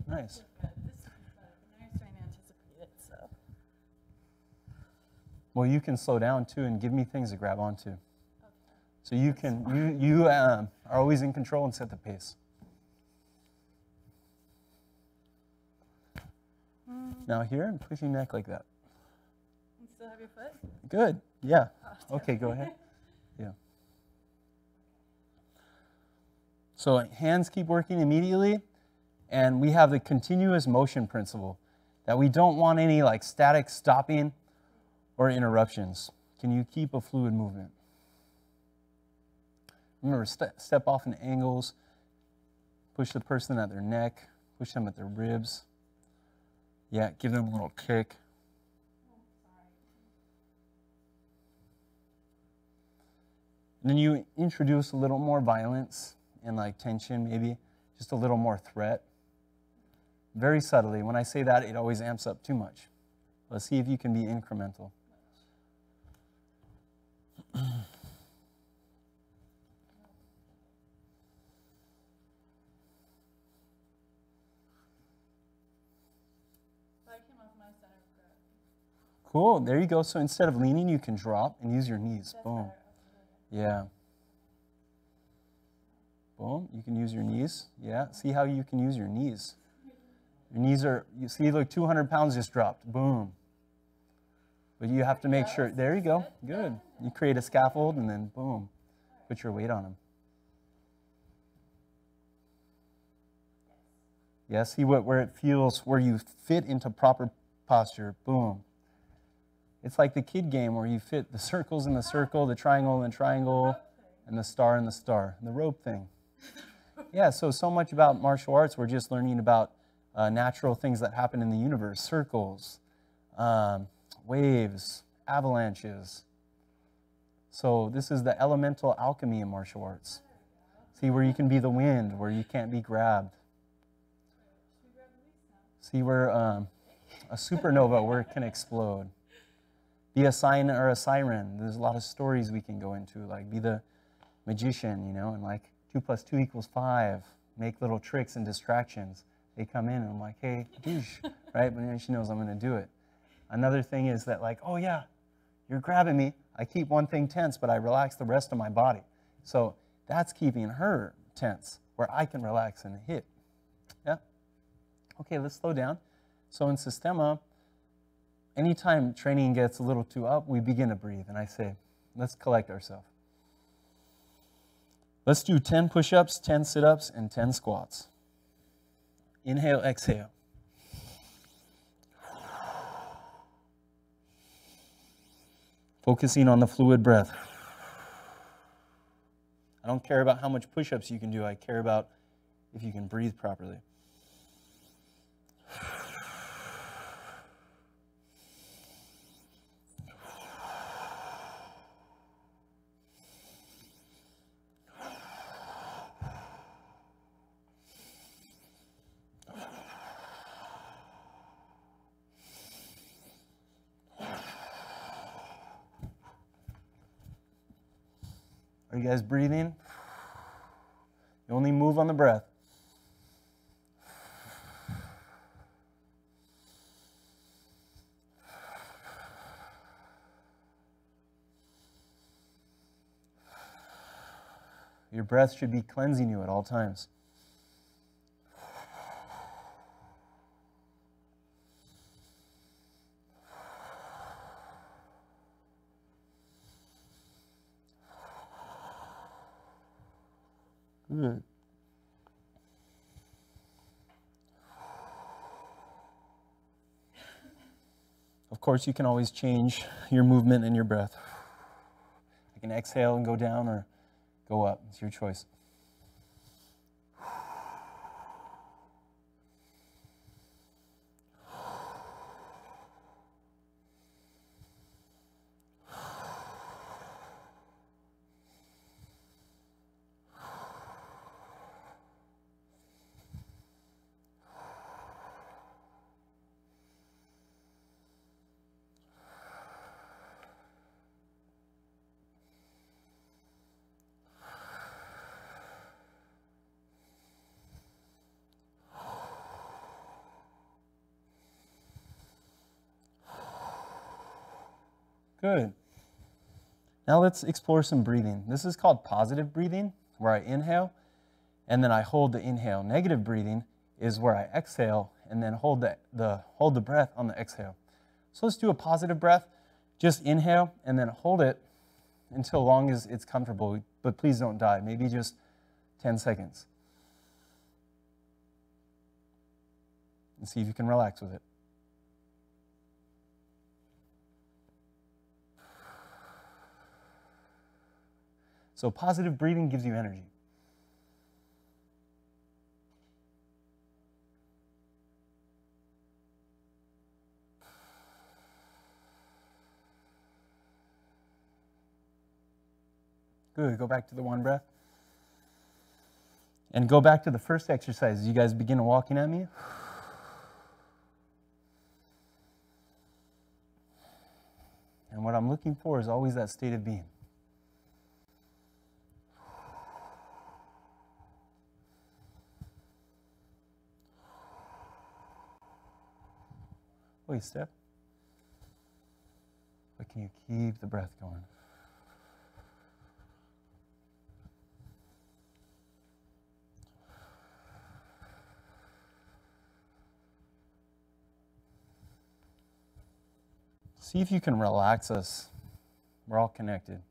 Nice. Good. This is better. Now you're starting to anticipate it, so. Well, you can slow down too and give me things to grab onto. Okay. So you can, you are always in control and set the pace. Now here, and push your neck like that. You still have your foot? Good. Yeah. Oh, Okay, go ahead. Yeah. So hands keep working immediately, and we have the continuous motion principle that we don't want any like static stopping or interruptions. Can you keep a fluid movement? Remember, step off in angles, push the person at their neck, push them at their ribs. Yeah, give them a little kick. And then you introduce a little more violence and like tension, maybe just a little more threat. Very subtly. When I say that, it always amps up too much. Let's see if you can be incremental. I came off my center of gravity. Cool. There you go. So instead of leaning, you can drop and use your knees. That's Boom. better. Okay. Yeah. Boom. You can use your knees. Yeah. See how you can use your knees. Your knees are, you see, look, 200 pounds just dropped. Boom. But you have to make sure, there you go. Good. You create a scaffold and then boom. Put your weight on them. Yeah, see where it feels, where you fit into proper posture. Boom. It's like the kid game where you fit the circles in the circle, the triangle in the triangle, and the star in the star. The rope thing. Yeah, so much about martial arts, we're just learning about natural things that happen in the universe. Circles, waves, avalanches. So this is the elemental alchemy in martial arts. See where you can be the wind, where you can't be grabbed. See where a supernova, where it can explode. Be a sign or a siren. There's a lot of stories we can go into, like be the magician, you know, and like 2 + 2 = 5. Make little tricks and distractions. They come in and I'm like, hey, douche, right? But then she knows I'm going to do it. Another thing is that like, oh yeah, you're grabbing me. I keep one thing tense, but I relax the rest of my body. So that's keeping her tense, where I can relax and hit. Yeah? Okay, let's slow down. So in Sistema, anytime training gets a little too up, we begin to breathe. And I say, let's collect ourselves. Let's do 10 push-ups, 10 sit-ups, and 10 squats. Inhale, exhale. Focusing on the fluid breath. I don't care about how much push-ups you can do. I care about if you can breathe properly. Are you guys breathing? You only move on the breath. Your breath should be cleansing you at all times. Good. Of course, you can always change your movement and your breath. You can exhale and go down or go up. It's your choice. Good. Now let's explore some breathing. This is called positive breathing, where I inhale, and then I hold the inhale. Negative breathing is where I exhale, and then hold the breath on the exhale. So let's do a positive breath. Just inhale, and then hold it until long as it's comfortable, but please don't die. Maybe just 10 seconds. And see if you can relax with it. So positive breathing gives you energy. Good. Go back to the one breath. And go back to the first exercise. You guys begin walking at me. And what I'm looking for is always that state of being. Wait, step. But can you keep the breath going? See if you can relax us. We're all connected.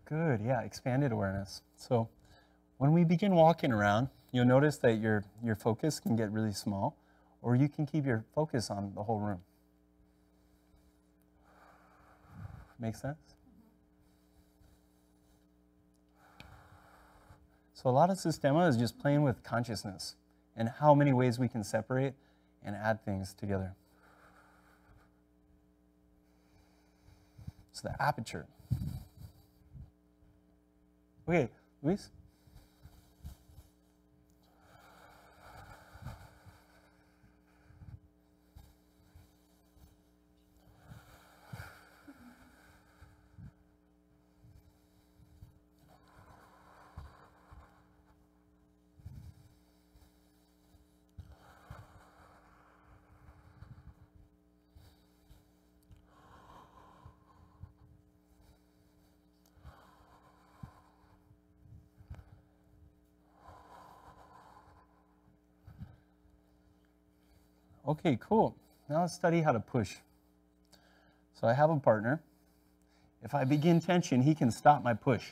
Good, yeah, expanded awareness. So when we begin walking around, you'll notice that your focus can get really small, or you can keep your focus on the whole room. Make sense? So a lot of Sistema is just playing with consciousness and how many ways we can separate and add things together. It's the aperture. Okay, Luis? Okay, cool. Now let's study how to push. So I have a partner. If I begin tension, he can stop my push.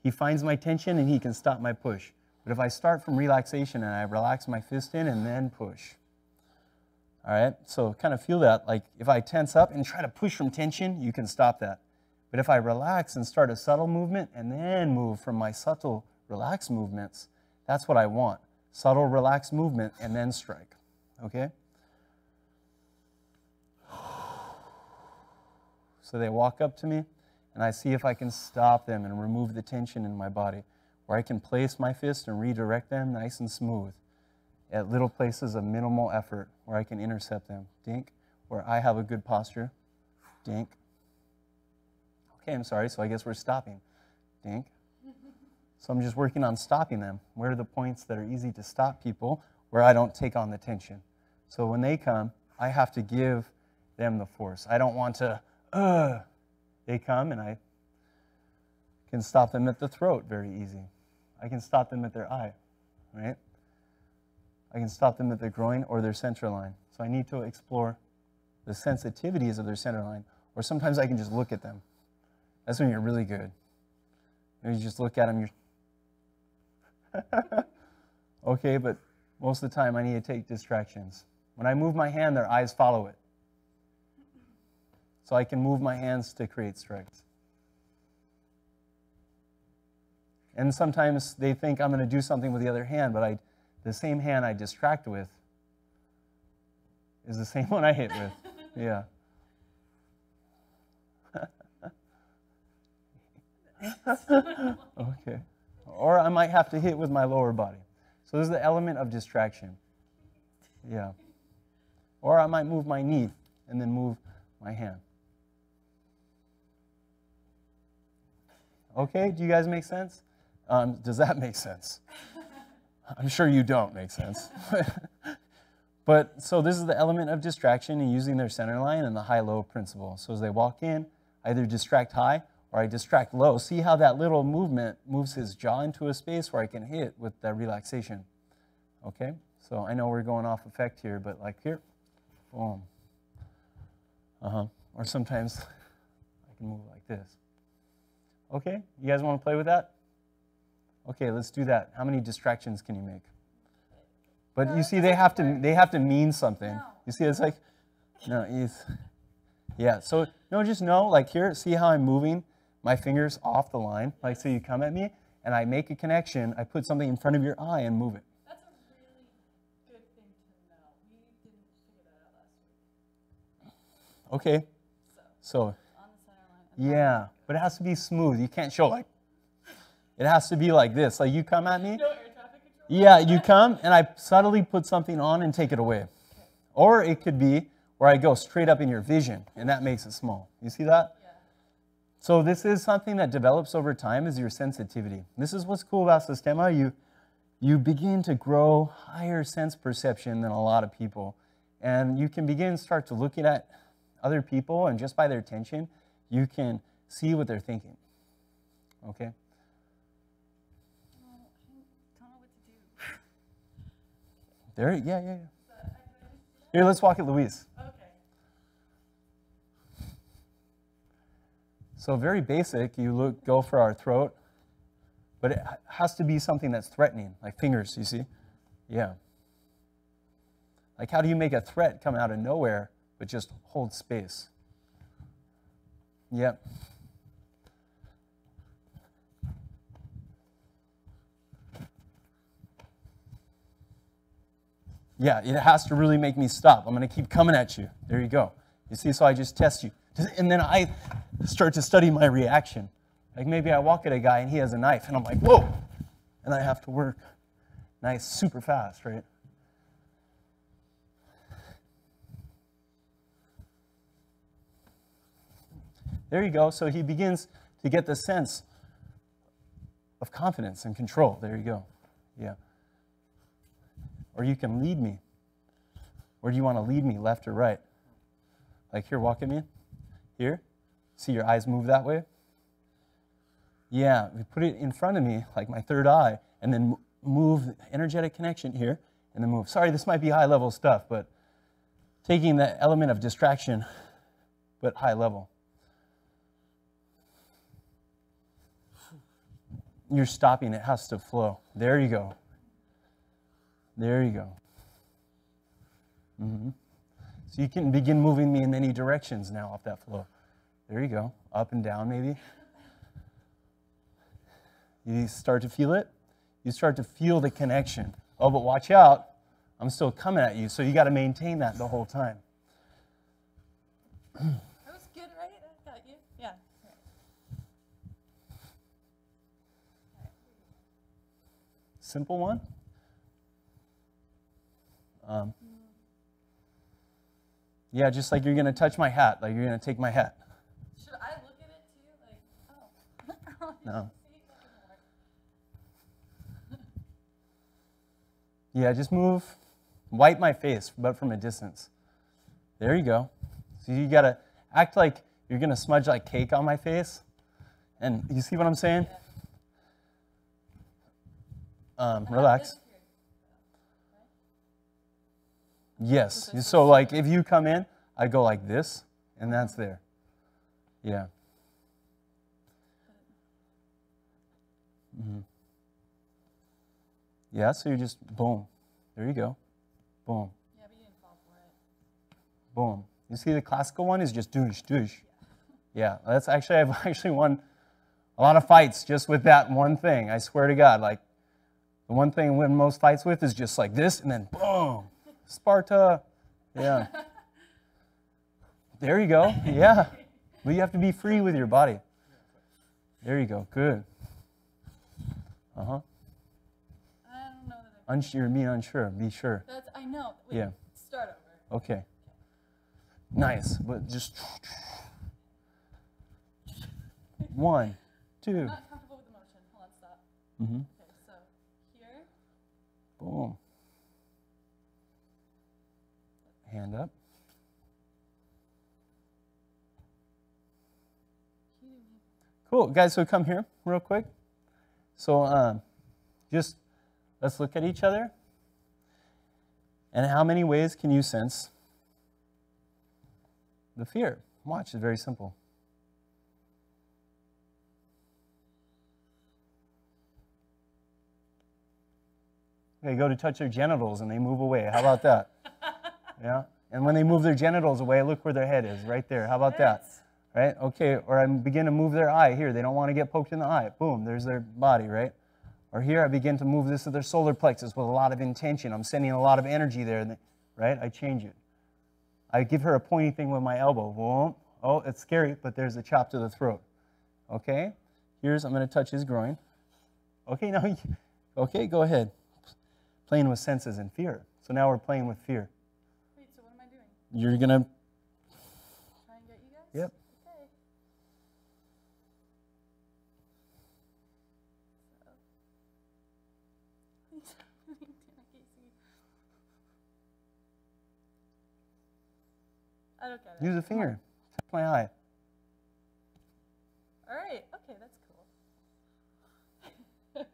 He finds my tension and he can stop my push. But if I start from relaxation and I relax my fist in and then push. All right, so kind of feel that. Like if I tense up and try to push from tension, you can stop that. But if I relax and start a subtle movement and then move from my subtle relaxed movements, that's what I want. Subtle relaxed movement and then strike. Okay? So they walk up to me, and I see if I can stop them and remove the tension in my body, where I can place my fist and redirect them nice and smooth at little places of minimal effort, where I can intercept them. Dink. Where I have a good posture. Dink. Okay, I'm sorry, so I guess we're stopping. Dink. So I'm just working on stopping them. Where are the points that are easy to stop people, where I don't take on the tension? So when they come, I have to give them the force. I don't want to, they come and I can stop them at the throat very easy. I can stop them at their eye, right? I can stop them at their groin or their center line. So I need to explore the sensitivities of their center line. Or sometimes I can just look at them. That's when you're really good. You just look at them, you're okay, but most of the time I need to take distractions. When I move my hand, their eyes follow it. So I can move my hands to create strikes. And sometimes they think I'm going to do something with the other hand, but the same hand I distract with is the same one I hit with. Yeah. Okay. Or I might have to hit with my lower body. So this is the element of distraction. Yeah. Or I might move my knee and then move my hand. Okay, do you guys make sense? Does that make sense? I'm sure you don't make sense. But so this is the element of distraction and using their center line and the high-low principle. So as they walk in, I either distract high or I distract low. See how that little movement moves his jaw into a space where I can hit with that relaxation. Okay, so I know we're going off effect here, but like here, boom. Or sometimes I can move like this. Okay, you guys want to play with that? Okay, let's do that. How many distractions can you make? But you see, they have to mean something. No. You see, it's like, no, yeah. So no, just know, like here, see how I'm moving my fingers off the line. Like, so you come at me, and I make a connection. I put something in front of your eye and move it. That's a really good thing to know. We didn't figure that out last week. Okay. So On the center line. yeah, but it has to be smooth. You can't show like, it has to be like this. Like you come at me. No air traffic control? Yeah, you come and I subtly put something on and take it away. Okay. Or it could be where I go straight up in your vision and that makes it small. You see that? Yeah. So this is something that develops over time is your sensitivity. This is what's cool about Sistema. You begin to grow higher sense perception than a lot of people. And you can start to looking at other people and just by their tension, you can see what they're thinking. Okay? Well, I don't know what to do. There, yeah. Here, let's walk at Louise. Okay. So very basic, you go for our throat, but it has to be something that's threatening, like fingers, you see? Yeah. Like how do you make a threat come out of nowhere, but just hold space? Yep. Yeah, it has to really make me stop. I'm going to keep coming at you. There you go. You see, so I just test you. And then I start to study my reaction. Like maybe I walk at a guy and he has a knife, and I'm like, whoa! And I have to work nice, super fast, right? There you go. So he begins to get the sense of confidence and control. There you go. Yeah. Or you can lead me. Where do you want to lead me, left or right? Like here, walk at me. Here. See your eyes move that way? Yeah, we put it in front of me, like my third eye, and then move energetic connection here, and then move. Sorry, this might be high-level stuff, but taking the element of distraction, but high level. You're stopping, it has to flow. There you go. There you go. Mm-hmm. So you can begin moving me in many directions now off that flow. There you go. Up and down maybe. You start to feel it. You start to feel the connection. Oh, but watch out. I'm still coming at you, so you got to maintain that the whole time. That was good, right? I got you. Yeah. Simple one. Yeah, just like you're going to touch my hat, like you're going to take my hat. Should I look at it too? Like, oh. No. Yeah, just move. Wipe my face, but from a distance. There you go. So you got to act like you're going to smudge like cake on my face. And you see what I'm saying? Relax. Yes. So like if you come in, I go like this, and that's there. Yeah. Mm-hmm. Yeah, so you just, boom. There you go. Boom. Yeah, but you didn't fall for it. Boom. You see the classical one is just douche, douche. Yeah, that's actually, I've actually won a lot of fights just with that one thing. I swear to God, like the one thing I win most fights with is just like this, and then boom. Sparta. Yeah. There you go. Yeah. But you have to be free with your body. There you go. Good. I don't know that I Unsure, be unsure. Be sure. I know know. Wait, Yeah. start over. Okay. Nice. But just 1, 2. I'm not comfortable with the motion. Hold on, stop. Mm-hmm. Okay, so here. Boom. Hand up. Cool. Guys, so come here real quick. So just let's look at each other. And how many ways can you sense the fear? Watch, it's very simple. Okay, go to touch their genitals and they move away. How about that? Yeah. And when they move their genitals away, look where their head is, right there. How about that? Right? Okay, or I begin to move their eye here. They don't want to get poked in the eye. Boom, there's their body, right? Or here I begin to move this to their solar plexus with a lot of intention. I'm sending a lot of energy there, right? I change it. I give her a pointy thing with my elbow. Boom. Oh, it's scary, but there's a chop to the throat. Okay? I'm going to touch his groin. Okay, now, okay, go ahead. Playing with senses and fear. So now we're playing with fear. Wait, so what am I doing? You're going to... Try and get you guys? Yep. Okay. I don't get it. Use a finger. Touch my eye. All right. Okay, that's cool.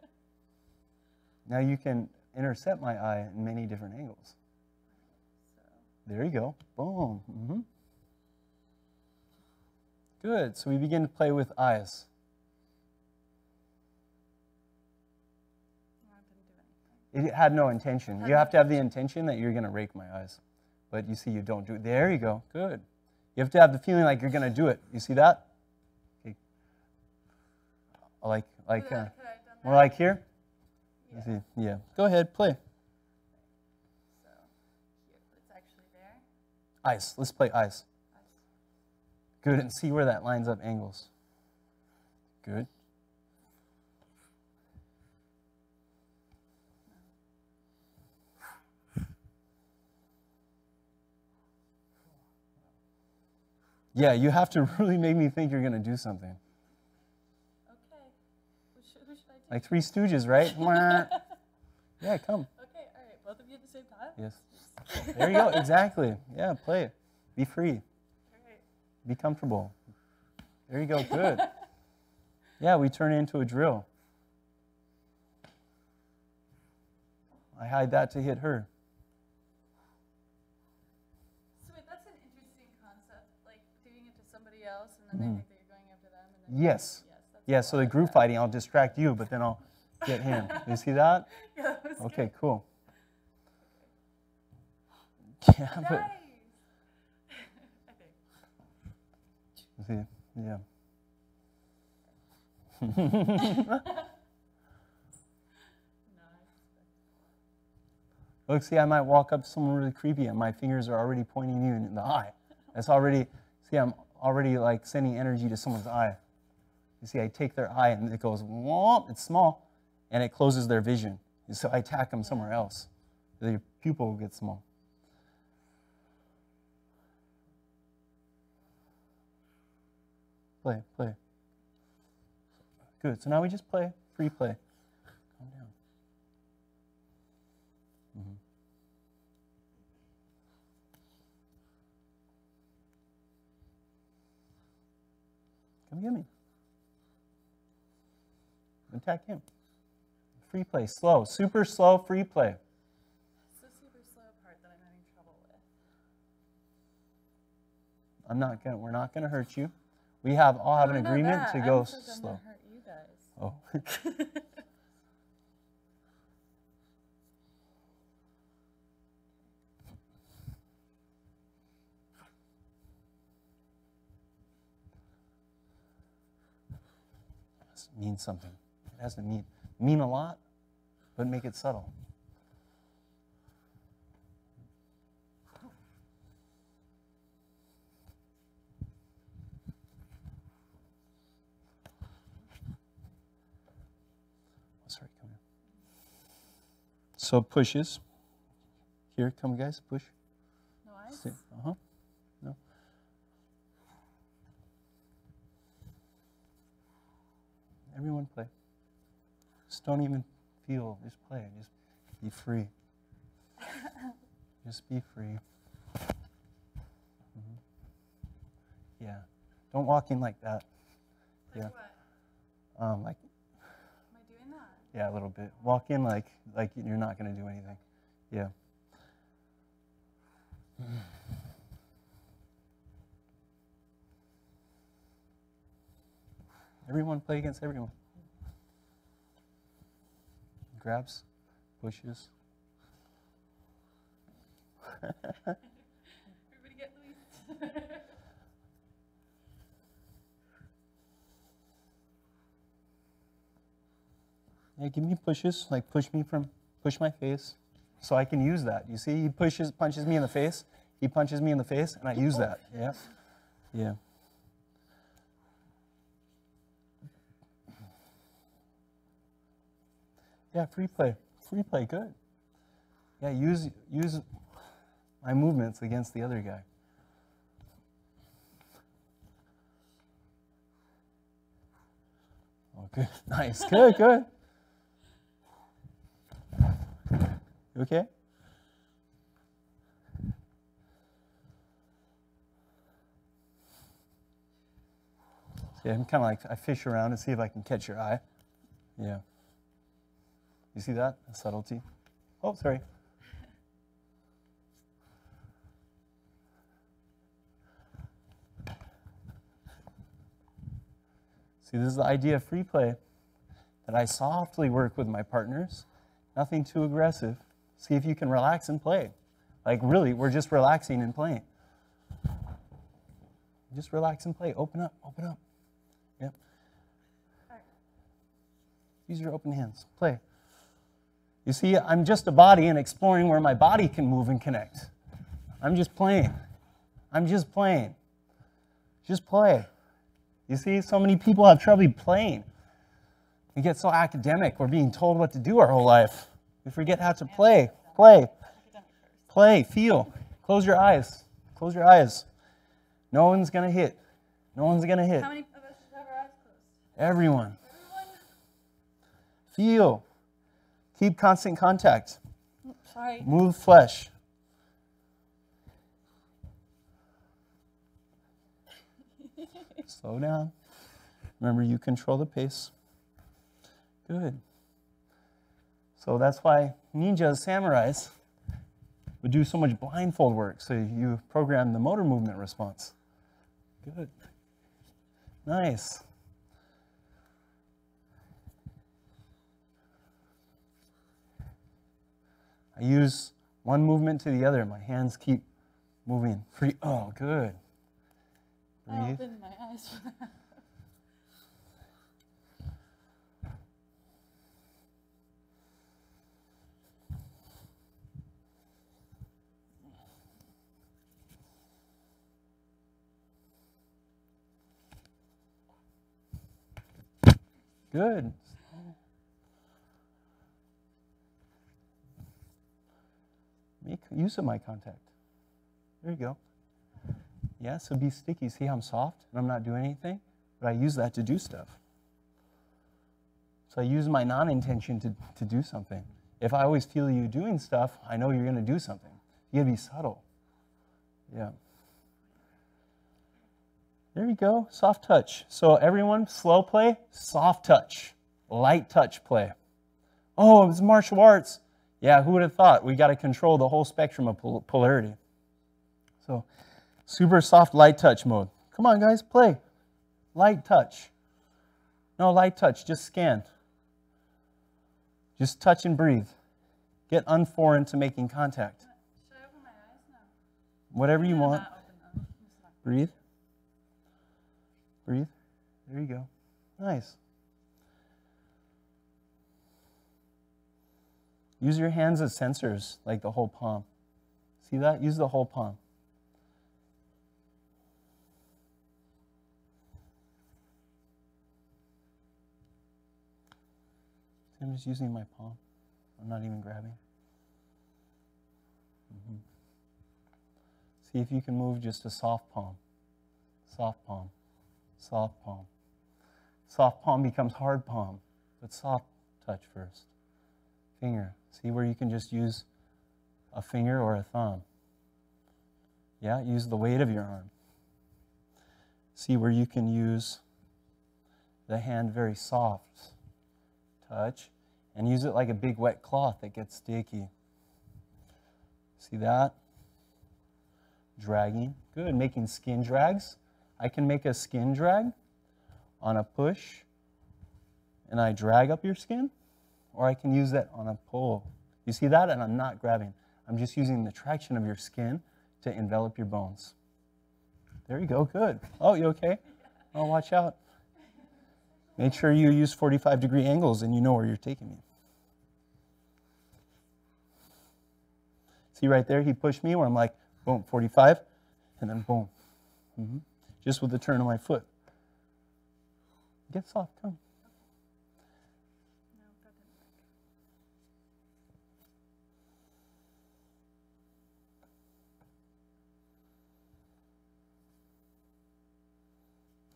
Now you can intercept my eye in many different angles. There you go. Boom. Mm-hmm. Good. So we begin to play with eyes. I didn't do anything. It had no intention. You have to have the intention that you're going to rake my eyes. But you see, you don't do it. There you go. Good. You have to have the feeling like you're going to do it. You see that? Okay. Like Could I have done more that? like here? Yeah. You see? Yeah. Go ahead, play. So here, but it's actually there. Eyes. Let's play eyes. Good. And see where that lines up angles. Good. Yeah, you have to really make me think you're going to do something. Okay. Who should I do? Like Three Stooges, right? Yeah, come. Okay, all right. Both of you at the same time? Yes. There you go. Exactly. Yeah, play it. Be free. All right. Be comfortable. There you go. Good. Yeah, we turn it into a drill. I hide that to hit her. So wait, that's an interesting concept, like doing it to somebody else and then they think that you're going after them. And then Yes. that's Yeah, so the group fighting, I'll distract you, but then I'll get him. You see that? Yeah, that was Okay, good. cool. Yeah, Nice. but I think. see, yeah. Look, see, I might walk up to someone really creepy and my fingers are already pointing you in the eye. That's already, see, I'm already like sending energy to someone's eye. You see, I take their eye and it goes, whoop, it's small, and it closes their vision. And so I attack them somewhere else. Their pupil will get small. Play, play. Good, so now we just play, free play. Calm down. Mm-hmm. Come get me. Attack him. Free play, slow, super slow free play. It's the super slow part that I'm having trouble with. We're not gonna hurt you. We have all have an No, agreement that. to I'm go so dumb slow. to hurt you guys. Oh. It means something. It has to mean a lot, but make it subtle. Sorry, come here. So pushes. Here, come guys, push. No eyes? Sit. Uh-huh. No. Everyone play. Just don't even feel, just play. Just be free. Just be free. Yeah. Don't walk in like that. Like Yeah. what? Like, Am I doing that? yeah, a little bit. Walk in like you're not going to do anything. Yeah. Everyone play against everyone. Grabs, pushes. Everybody get loose. Yeah, give me pushes, like push my face, so I can use that. You see, he punches me in the face, he punches me in the face, and I use that. Yeah, yeah. Yeah, free play, good. Yeah, use my movements against the other guy. Oh, good, nice, good. You okay? Yeah, I'm kind of like, I fish around to see if I can catch your eye. Yeah. You see that? The subtlety. Oh, sorry. See, this is the idea of free play, that I softly work with my partners, nothing too aggressive. See if you can relax and play. Like really, we're just relaxing and playing. Just relax and play. Open up. Yep. Use your open hands. Play. You see, I'm just a body and exploring where my body can move and connect. I'm just playing. Just play. You see, so many people have trouble playing. We get so academic. We're being told what to do our whole life. We forget how to play. Play, feel. Close your eyes. No one's going to hit. How many of us have our eyes closed? Everyone. Feel. Keep constant contact. Sorry. Move flesh. Slow down. Remember, you control the pace. Good. So that's why ninjas, samurais, would do so much blindfold work. So you program the motor movement response. Good. Nice. I use one movement to the other. My hands keep moving. Free. Oh, good. I Breathe. opened my eyes for that. Good. Make use of my contact. There you go. Yeah, so be sticky. See how I'm soft and I'm not doing anything? But I use that to do stuff. So I use my non-intention to do something. If I always feel you doing stuff, I know you're going to do something. You got to be subtle. Yeah. There you go. Soft touch. So everyone, slow play, soft touch, light touch play. Oh, it's martial arts. Yeah, who would have thought? We got to control the whole spectrum of polarity. So super soft light touch mode. Come on, guys, play. Light touch. No, light touch, just scan. Just touch and breathe. Get unforeign to making contact. Should I open my eyes now? Whatever you I'm want. not open them. Breathe. Breathe. There you go. Nice. Use your hands as sensors, like the whole palm. See that? Use the whole palm. See, I'm just using my palm. I'm not even grabbing. See if you can move just a soft palm, soft palm, soft palm. Soft palm becomes hard palm, but soft touch first. Finger. See where you can just use a finger or a thumb. Yeah, use the weight of your arm. See where you can use the hand very soft. Touch. And use it like a big wet cloth that gets sticky. See that? Dragging. Good. Making skin drags. I can make a skin drag on a push, and I drag up your skin, or I can use that on a pull. You see that? And I'm not grabbing. I'm just using the traction of your skin to envelop your bones. There you go. Good. Oh, you okay? Oh, watch out. Make sure you use 45-degree angles and you know where you're taking me. See right there? He pushed me where I'm like, boom, 45, and then boom. Just with the turn of my foot. Get soft, come.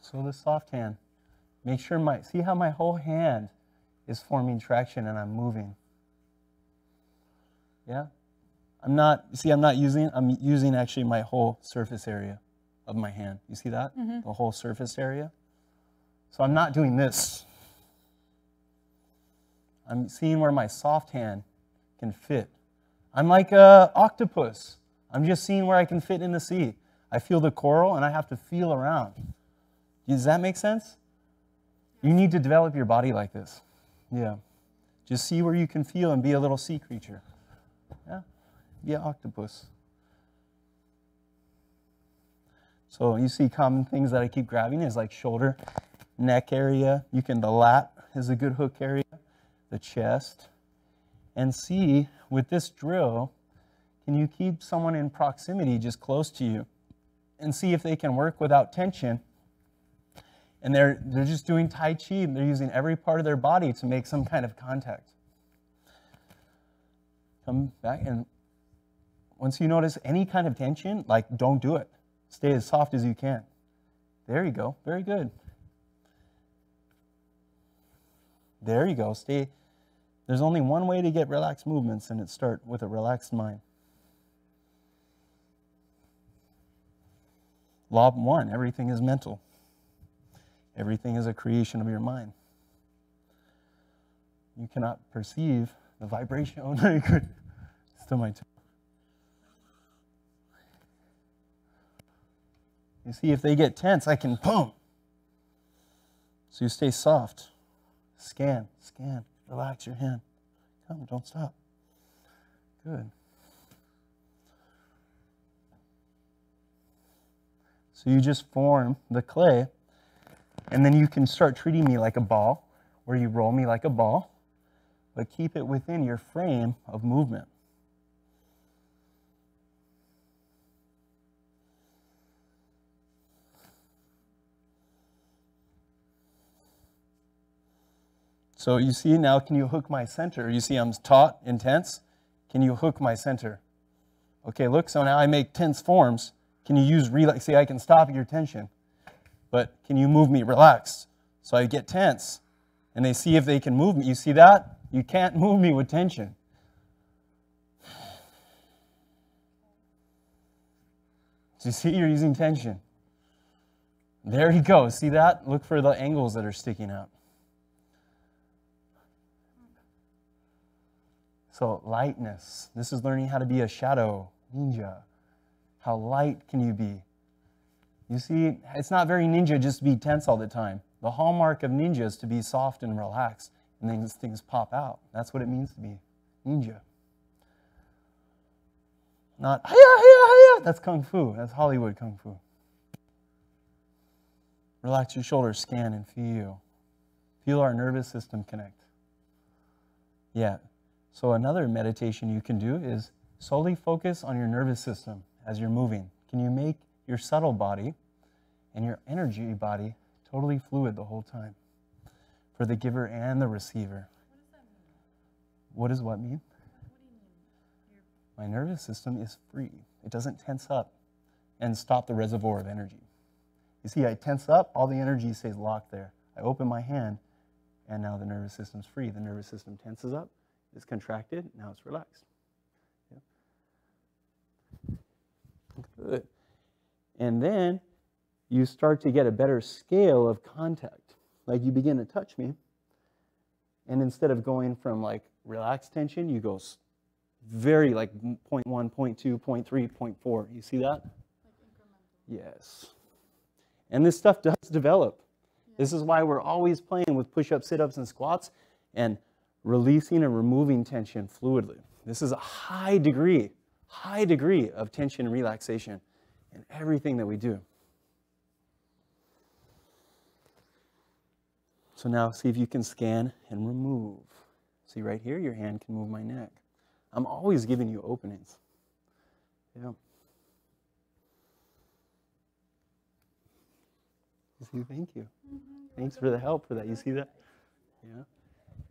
So the soft hand. Make sure see how my whole hand is forming traction and I'm moving. Yeah? I'm using actually my whole surface area of my hand. You see that? The whole surface area. So I'm not doing this. I'm seeing where my soft hand can fit. I'm like an octopus. I'm just seeing where I can fit in the sea. I feel the coral and I have to feel around. Does that make sense? You need to develop your body like this. Yeah. Just see where you can feel and be a little sea creature. Yeah. Be an octopus. So you see common things that I keep grabbing is like shoulder, neck area. The lat is a good hook area. The chest. And see, with this drill, can you keep someone in proximity just close to you and see if they can work without tension? And they're just doing Tai Chi, and they're using every part of their body to make some kind of contact. Come back, and once you notice any kind of tension, like don't do it. Stay as soft as you can. There you go. Very good. There you go. Stay. There's only one way to get relaxed movements, and it's start with a relaxed mind. Law 1, everything is mental. Everything is a creation of your mind. You cannot perceive the vibration. Oh, no, you could. Still my toe. You see, if they get tense, I can boom. So you stay soft. Scan, relax your hand. Come, don't stop. Good. So you just form the clay, and then you can start treating me like a ball, where you roll me like a ball, but keep it within your frame of movement. So you see now, can you hook my center? You see I'm taut, intense. Can you hook my center? Okay, look, so now I make tense forms. Can you use relax? See, I can stop your tension. But can you move me relaxed? So I get tense. And they see if they can move me. You see that? You can't move me with tension. So you see you're using tension. There you go. See that? Look for the angles that are sticking out. So lightness. This is learning how to be a shadow ninja. How light can you be? You see, it's not very ninja just to be tense all the time. The hallmark of ninja is to be soft and relaxed, and then things pop out. That's what it means to be ninja. Not, hiya, hiya, hiya. That's kung fu. That's Hollywood kung fu. Relax your shoulders, scan and feel. Feel our nervous system connect. Yeah. So another meditation you can do is solely focus on your nervous system as you're moving. Can you make your subtle body and your energy body totally fluid the whole time for the giver and the receiver? What does that mean? What does what mean? What do you mean? my nervous system is free. It doesn't tense up and stop the reservoir of energy. You see, I tense up, all the energy stays locked there. I open my hand, and now the nervous system's free. The nervous system tenses up, it's contracted, now it's relaxed. Yeah. Good. And then you start to get a better scale of contact. Like you begin to touch me, and instead of going from like relaxed tension, you go very like 0.1, 0.2, 0.3, 0.4. You see that? Like incremental. Yes. And this stuff does develop. Yeah. This is why we're always playing with push-ups, sit-ups, and squats and releasing and removing tension fluidly. This is a high degree of tension and relaxation in everything that we do. So now see if you can scan and remove. See right here, your hand can move my neck. I'm always giving you openings. Yeah. See, thank you. Thanks for the help for that. You see that? Yeah.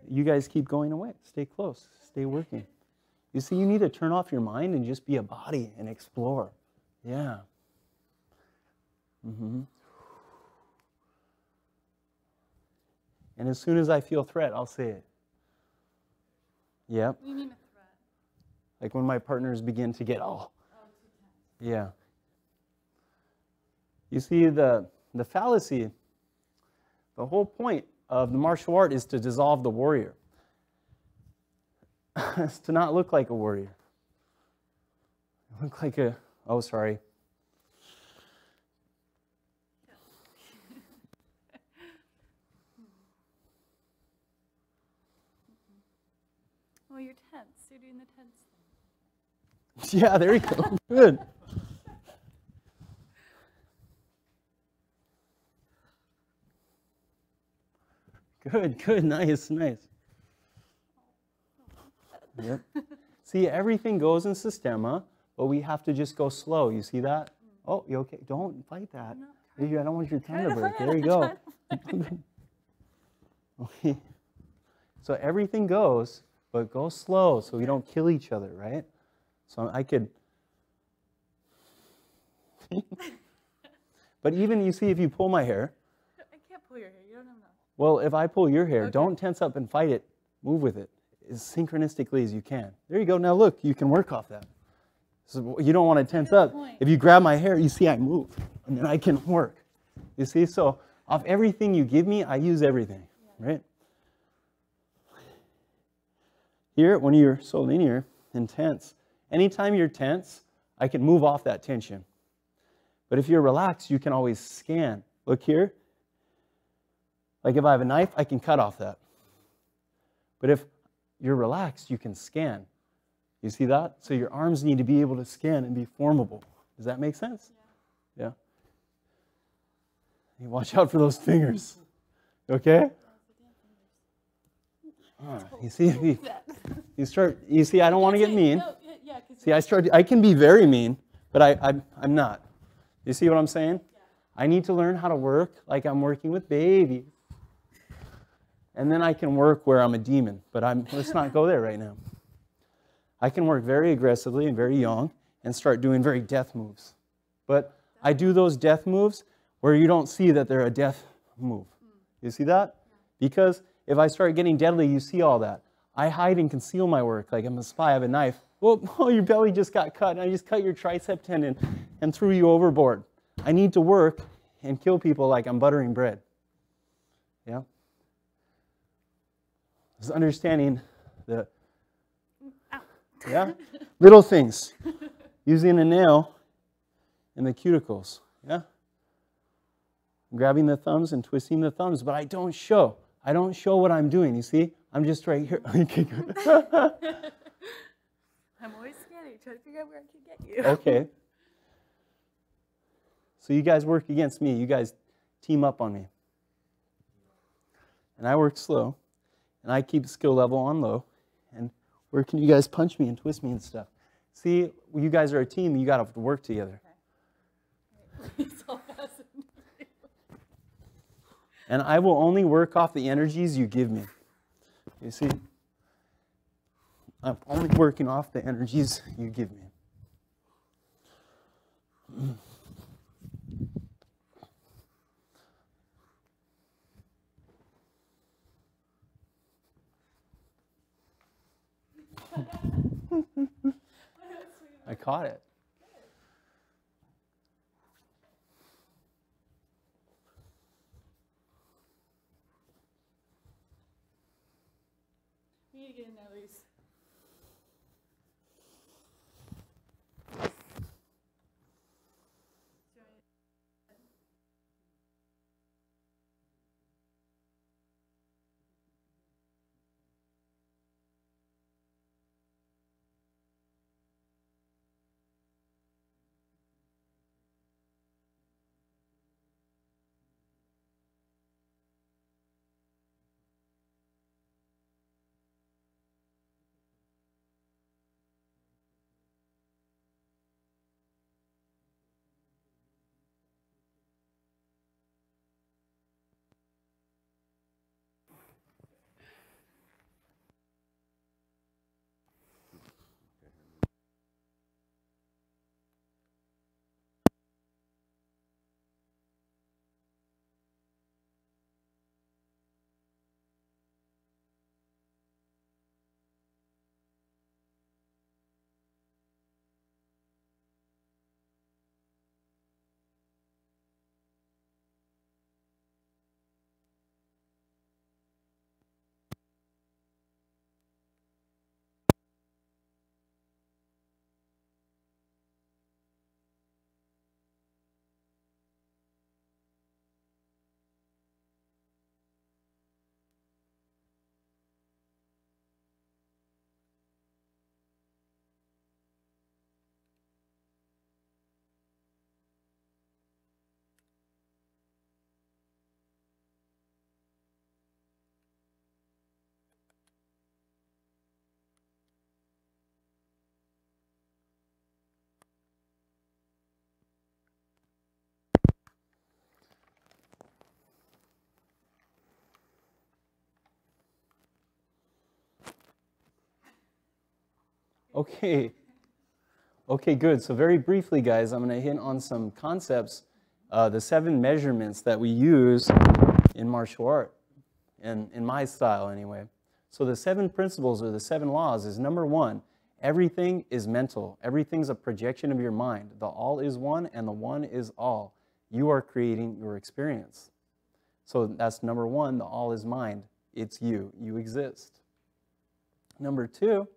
You guys keep going away. Stay close. Stay working. You see, you need to turn off your mind and just be a body and explore. Yeah. Mm-hmm. And as soon as I feel threat, I'll say it. Yep. What do you mean a threat? Like when my partners begin to get, Oh, too tense. yeah. You see, the fallacy, the whole point of the martial art is to dissolve the warrior. It's to not look like a warrior. Look like a, oh, sorry. Oh, you're tense. You're doing the tense thing. Yeah, there you go. Good. Good, nice. Yep. See, everything goes in sistema, but we have to just go slow. You see that? Oh, you okay? Don't fight that. I don't want your tongue to break. There you go. Okay. So everything goes, but go slow so we don't kill each other, right? So I could... But even, you see, if you pull my hair... I can't pull your hair. You don't know. Well, if I pull your hair, Okay. Don't tense up and fight it. Move with it as synchronistically as you can. There you go. Now look, you can work off that. So you don't want to tense up. point. If you grab my hair, you see I move, and then I can work. You see? So off everything you give me, I use everything, right? Here, when you're so linear and tense, anytime you're tense, I can move off that tension. But if you're relaxed, you can always scan. Look here. Like if I have a knife, I can cut off that. But if you're relaxed, you can scan. You see that? So your arms need to be able to scan and be formable. Does that make sense? Yeah. You watch out for those fingers. Okay? You see, you see, I don't want to get mean. No, yeah, See, I can be very mean, but I'm not. You see what I'm saying? Yeah. I need to learn how to work like I'm working with babies. And then I can work where I'm a demon, but let's not go there right now. I can work very aggressively and very young and start doing very death moves. But I do those death moves where you don't see that they're a death move. You see that? Because if I start getting deadly, you see all that. I hide and conceal my work like I'm a spy. I have a knife. Oh, your belly just got cut, and I just cut your tricep tendon and threw you overboard. I need to work and kill people like I'm buttering bread. Yeah? It's understanding the little things. Using a nail in the cuticles. Yeah? Grabbing the thumbs and twisting the thumbs, but I don't show. I don't show what I'm doing, you see? I'm just right here. Okay, good. I'm always scanning, trying to figure out where I can get you. Okay. So you guys work against me. You guys team up on me. And I work slow. And I keep skill level on low. And where can you guys punch me and twist me and stuff? See, you guys are a team. You got to work together. Okay. It's all fascinating. And I will only work off the energies you give me. You see? I'm only working off the energies you give me. I caught it. We need to get in there, Elise. Okay. Okay, good. So very briefly, guys, I'm going to hit on some concepts, the 7 measurements that we use in martial art, and in my style anyway. So the 7 principles or the 7 laws is number 1, everything is mental. Everything's a projection of your mind. The all is one and the one is all. You are creating your experience. So that's number 1, the all is mind. It's you. You exist. Number 2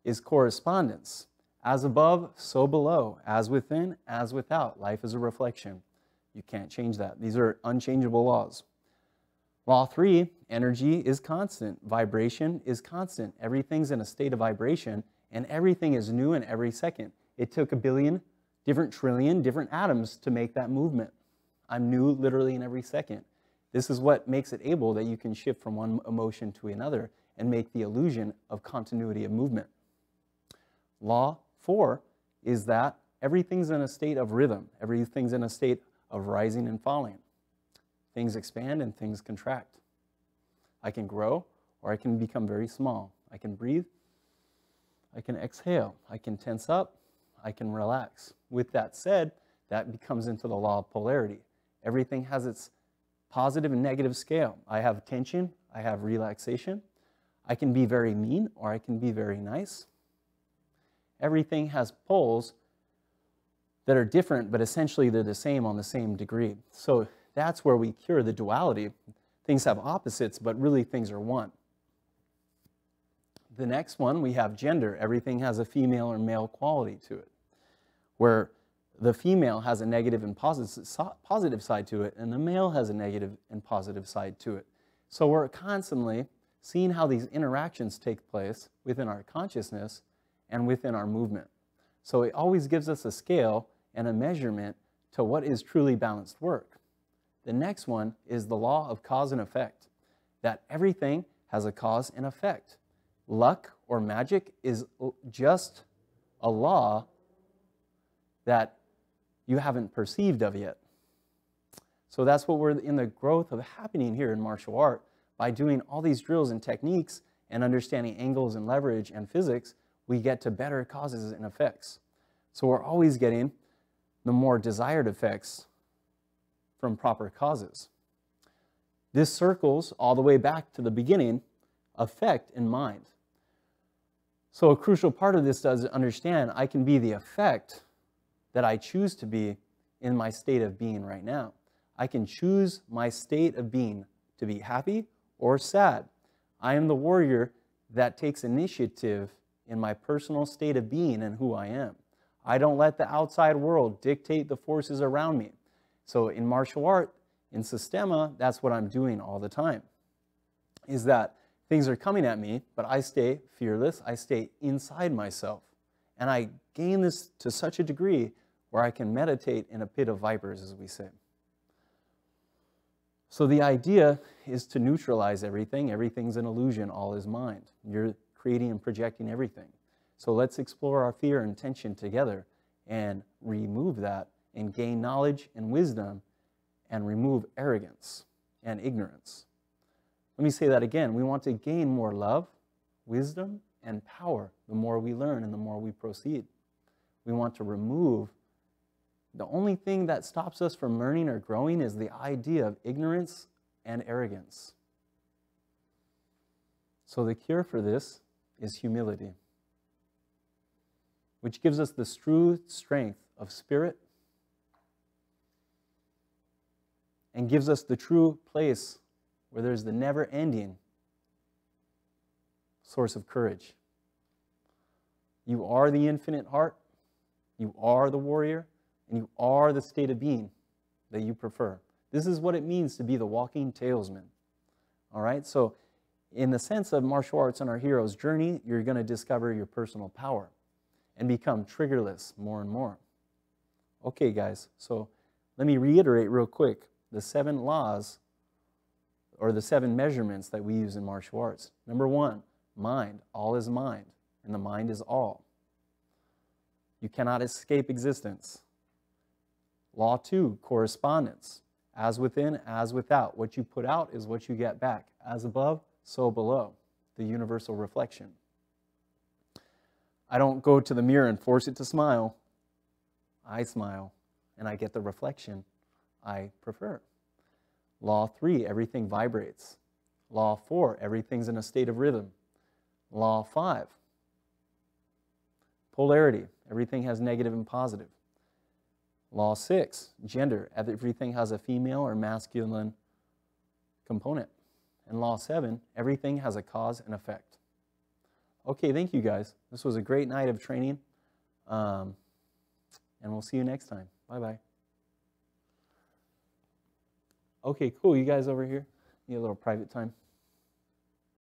is correspondence. As above, so below. As within, as without. Life is a reflection. You can't change that. These are unchangeable laws. Law 3, energy is constant. Vibration is constant. Everything's in a state of vibration, and everything is new in every second. It took 1 billion, different trillion, different atoms to make that movement. I'm new literally in every second. This is what makes it able that you can shift from one emotion to another and make the illusion of continuity of movement. Law 4 is that everything's in a state of rhythm. Everything's in a state of rising and falling. Things expand and things contract. I can grow or I can become very small. I can breathe. I can exhale. I can tense up. I can relax. With that said, that becomes into the law of polarity. Everything has its positive and negative scale. I have tension. I have relaxation. I can be very mean or I can be very nice. Everything has poles that are different, but essentially they're the same on the same degree. So that's where we cure the duality. Things have opposites, but really things are one. The next one, we have gender. Everything has a female or male quality to it, where the female has a negative and positive side to it, and the male has a negative and positive side to it. So we're constantly seeing how these interactions take place within our consciousness and within our movement. So it always gives us a scale and a measurement to what is truly balanced work. The next one is the law of cause and effect, that everything has a cause and effect. Luck or magic is just a law that you haven't perceived of yet. So that's what we're in the growth of happening here in martial art by doing all these drills and techniques and understanding angles and leverage and physics, we get to better causes and effects. So we're always getting the more desired effects from proper causes. This circles all the way back to the beginning, effect in mind. So a crucial part of this does understand I can be the effect that I choose to be in my state of being right now. I can choose my state of being to be happy or sad. I am the warrior that takes initiative in my personal state of being and who I am. I don't let the outside world dictate the forces around me. So in martial art, in Systema, that's what I'm doing all the time, is that things are coming at me, but I stay fearless, I stay inside myself. And I gain this to such a degree where I can meditate in a pit of vipers, as we say. So the idea is to neutralize everything. Everything's an illusion, all is mind. You're creating and projecting everything. So let's explore our fear and tension together and remove that and gain knowledge and wisdom and remove arrogance and ignorance. Let me say that again. We want to gain more love, wisdom, and power the more we learn and the more we proceed. We want to remove the only thing that stops us from learning or growing is the idea of ignorance and arrogance. So the cure for this is humility, which gives us the true strength of spirit and gives us the true place where there's the never-ending source of courage. You are the infinite heart, you are the warrior, and you are the state of being that you prefer. This is what it means to be the walking talesman. All right? So in the sense of martial arts on our hero's journey, you're going to discover your personal power and become triggerless more and more. Okay, guys, so let me reiterate real quick the 7 laws or the 7 measurements that we use in martial arts. Number 1, mind. All is mind, and the mind is all. You cannot escape existence. Law 2, correspondence. As within, as without. What you put out is what you get back. As above, so below. The universal reflection. I don't go to the mirror and force it to smile. I smile, and I get the reflection I prefer. Law 3, everything vibrates. Law 4, everything's in a state of rhythm. Law 5, polarity. Everything has negative and positive. Law 6, gender. Everything has a female or masculine component. And Law 7, everything has a cause and effect. Okay, thank you guys. This was a great night of training. And we'll see you next time. Bye-bye. Okay, cool. You guys over here? Need a little private time?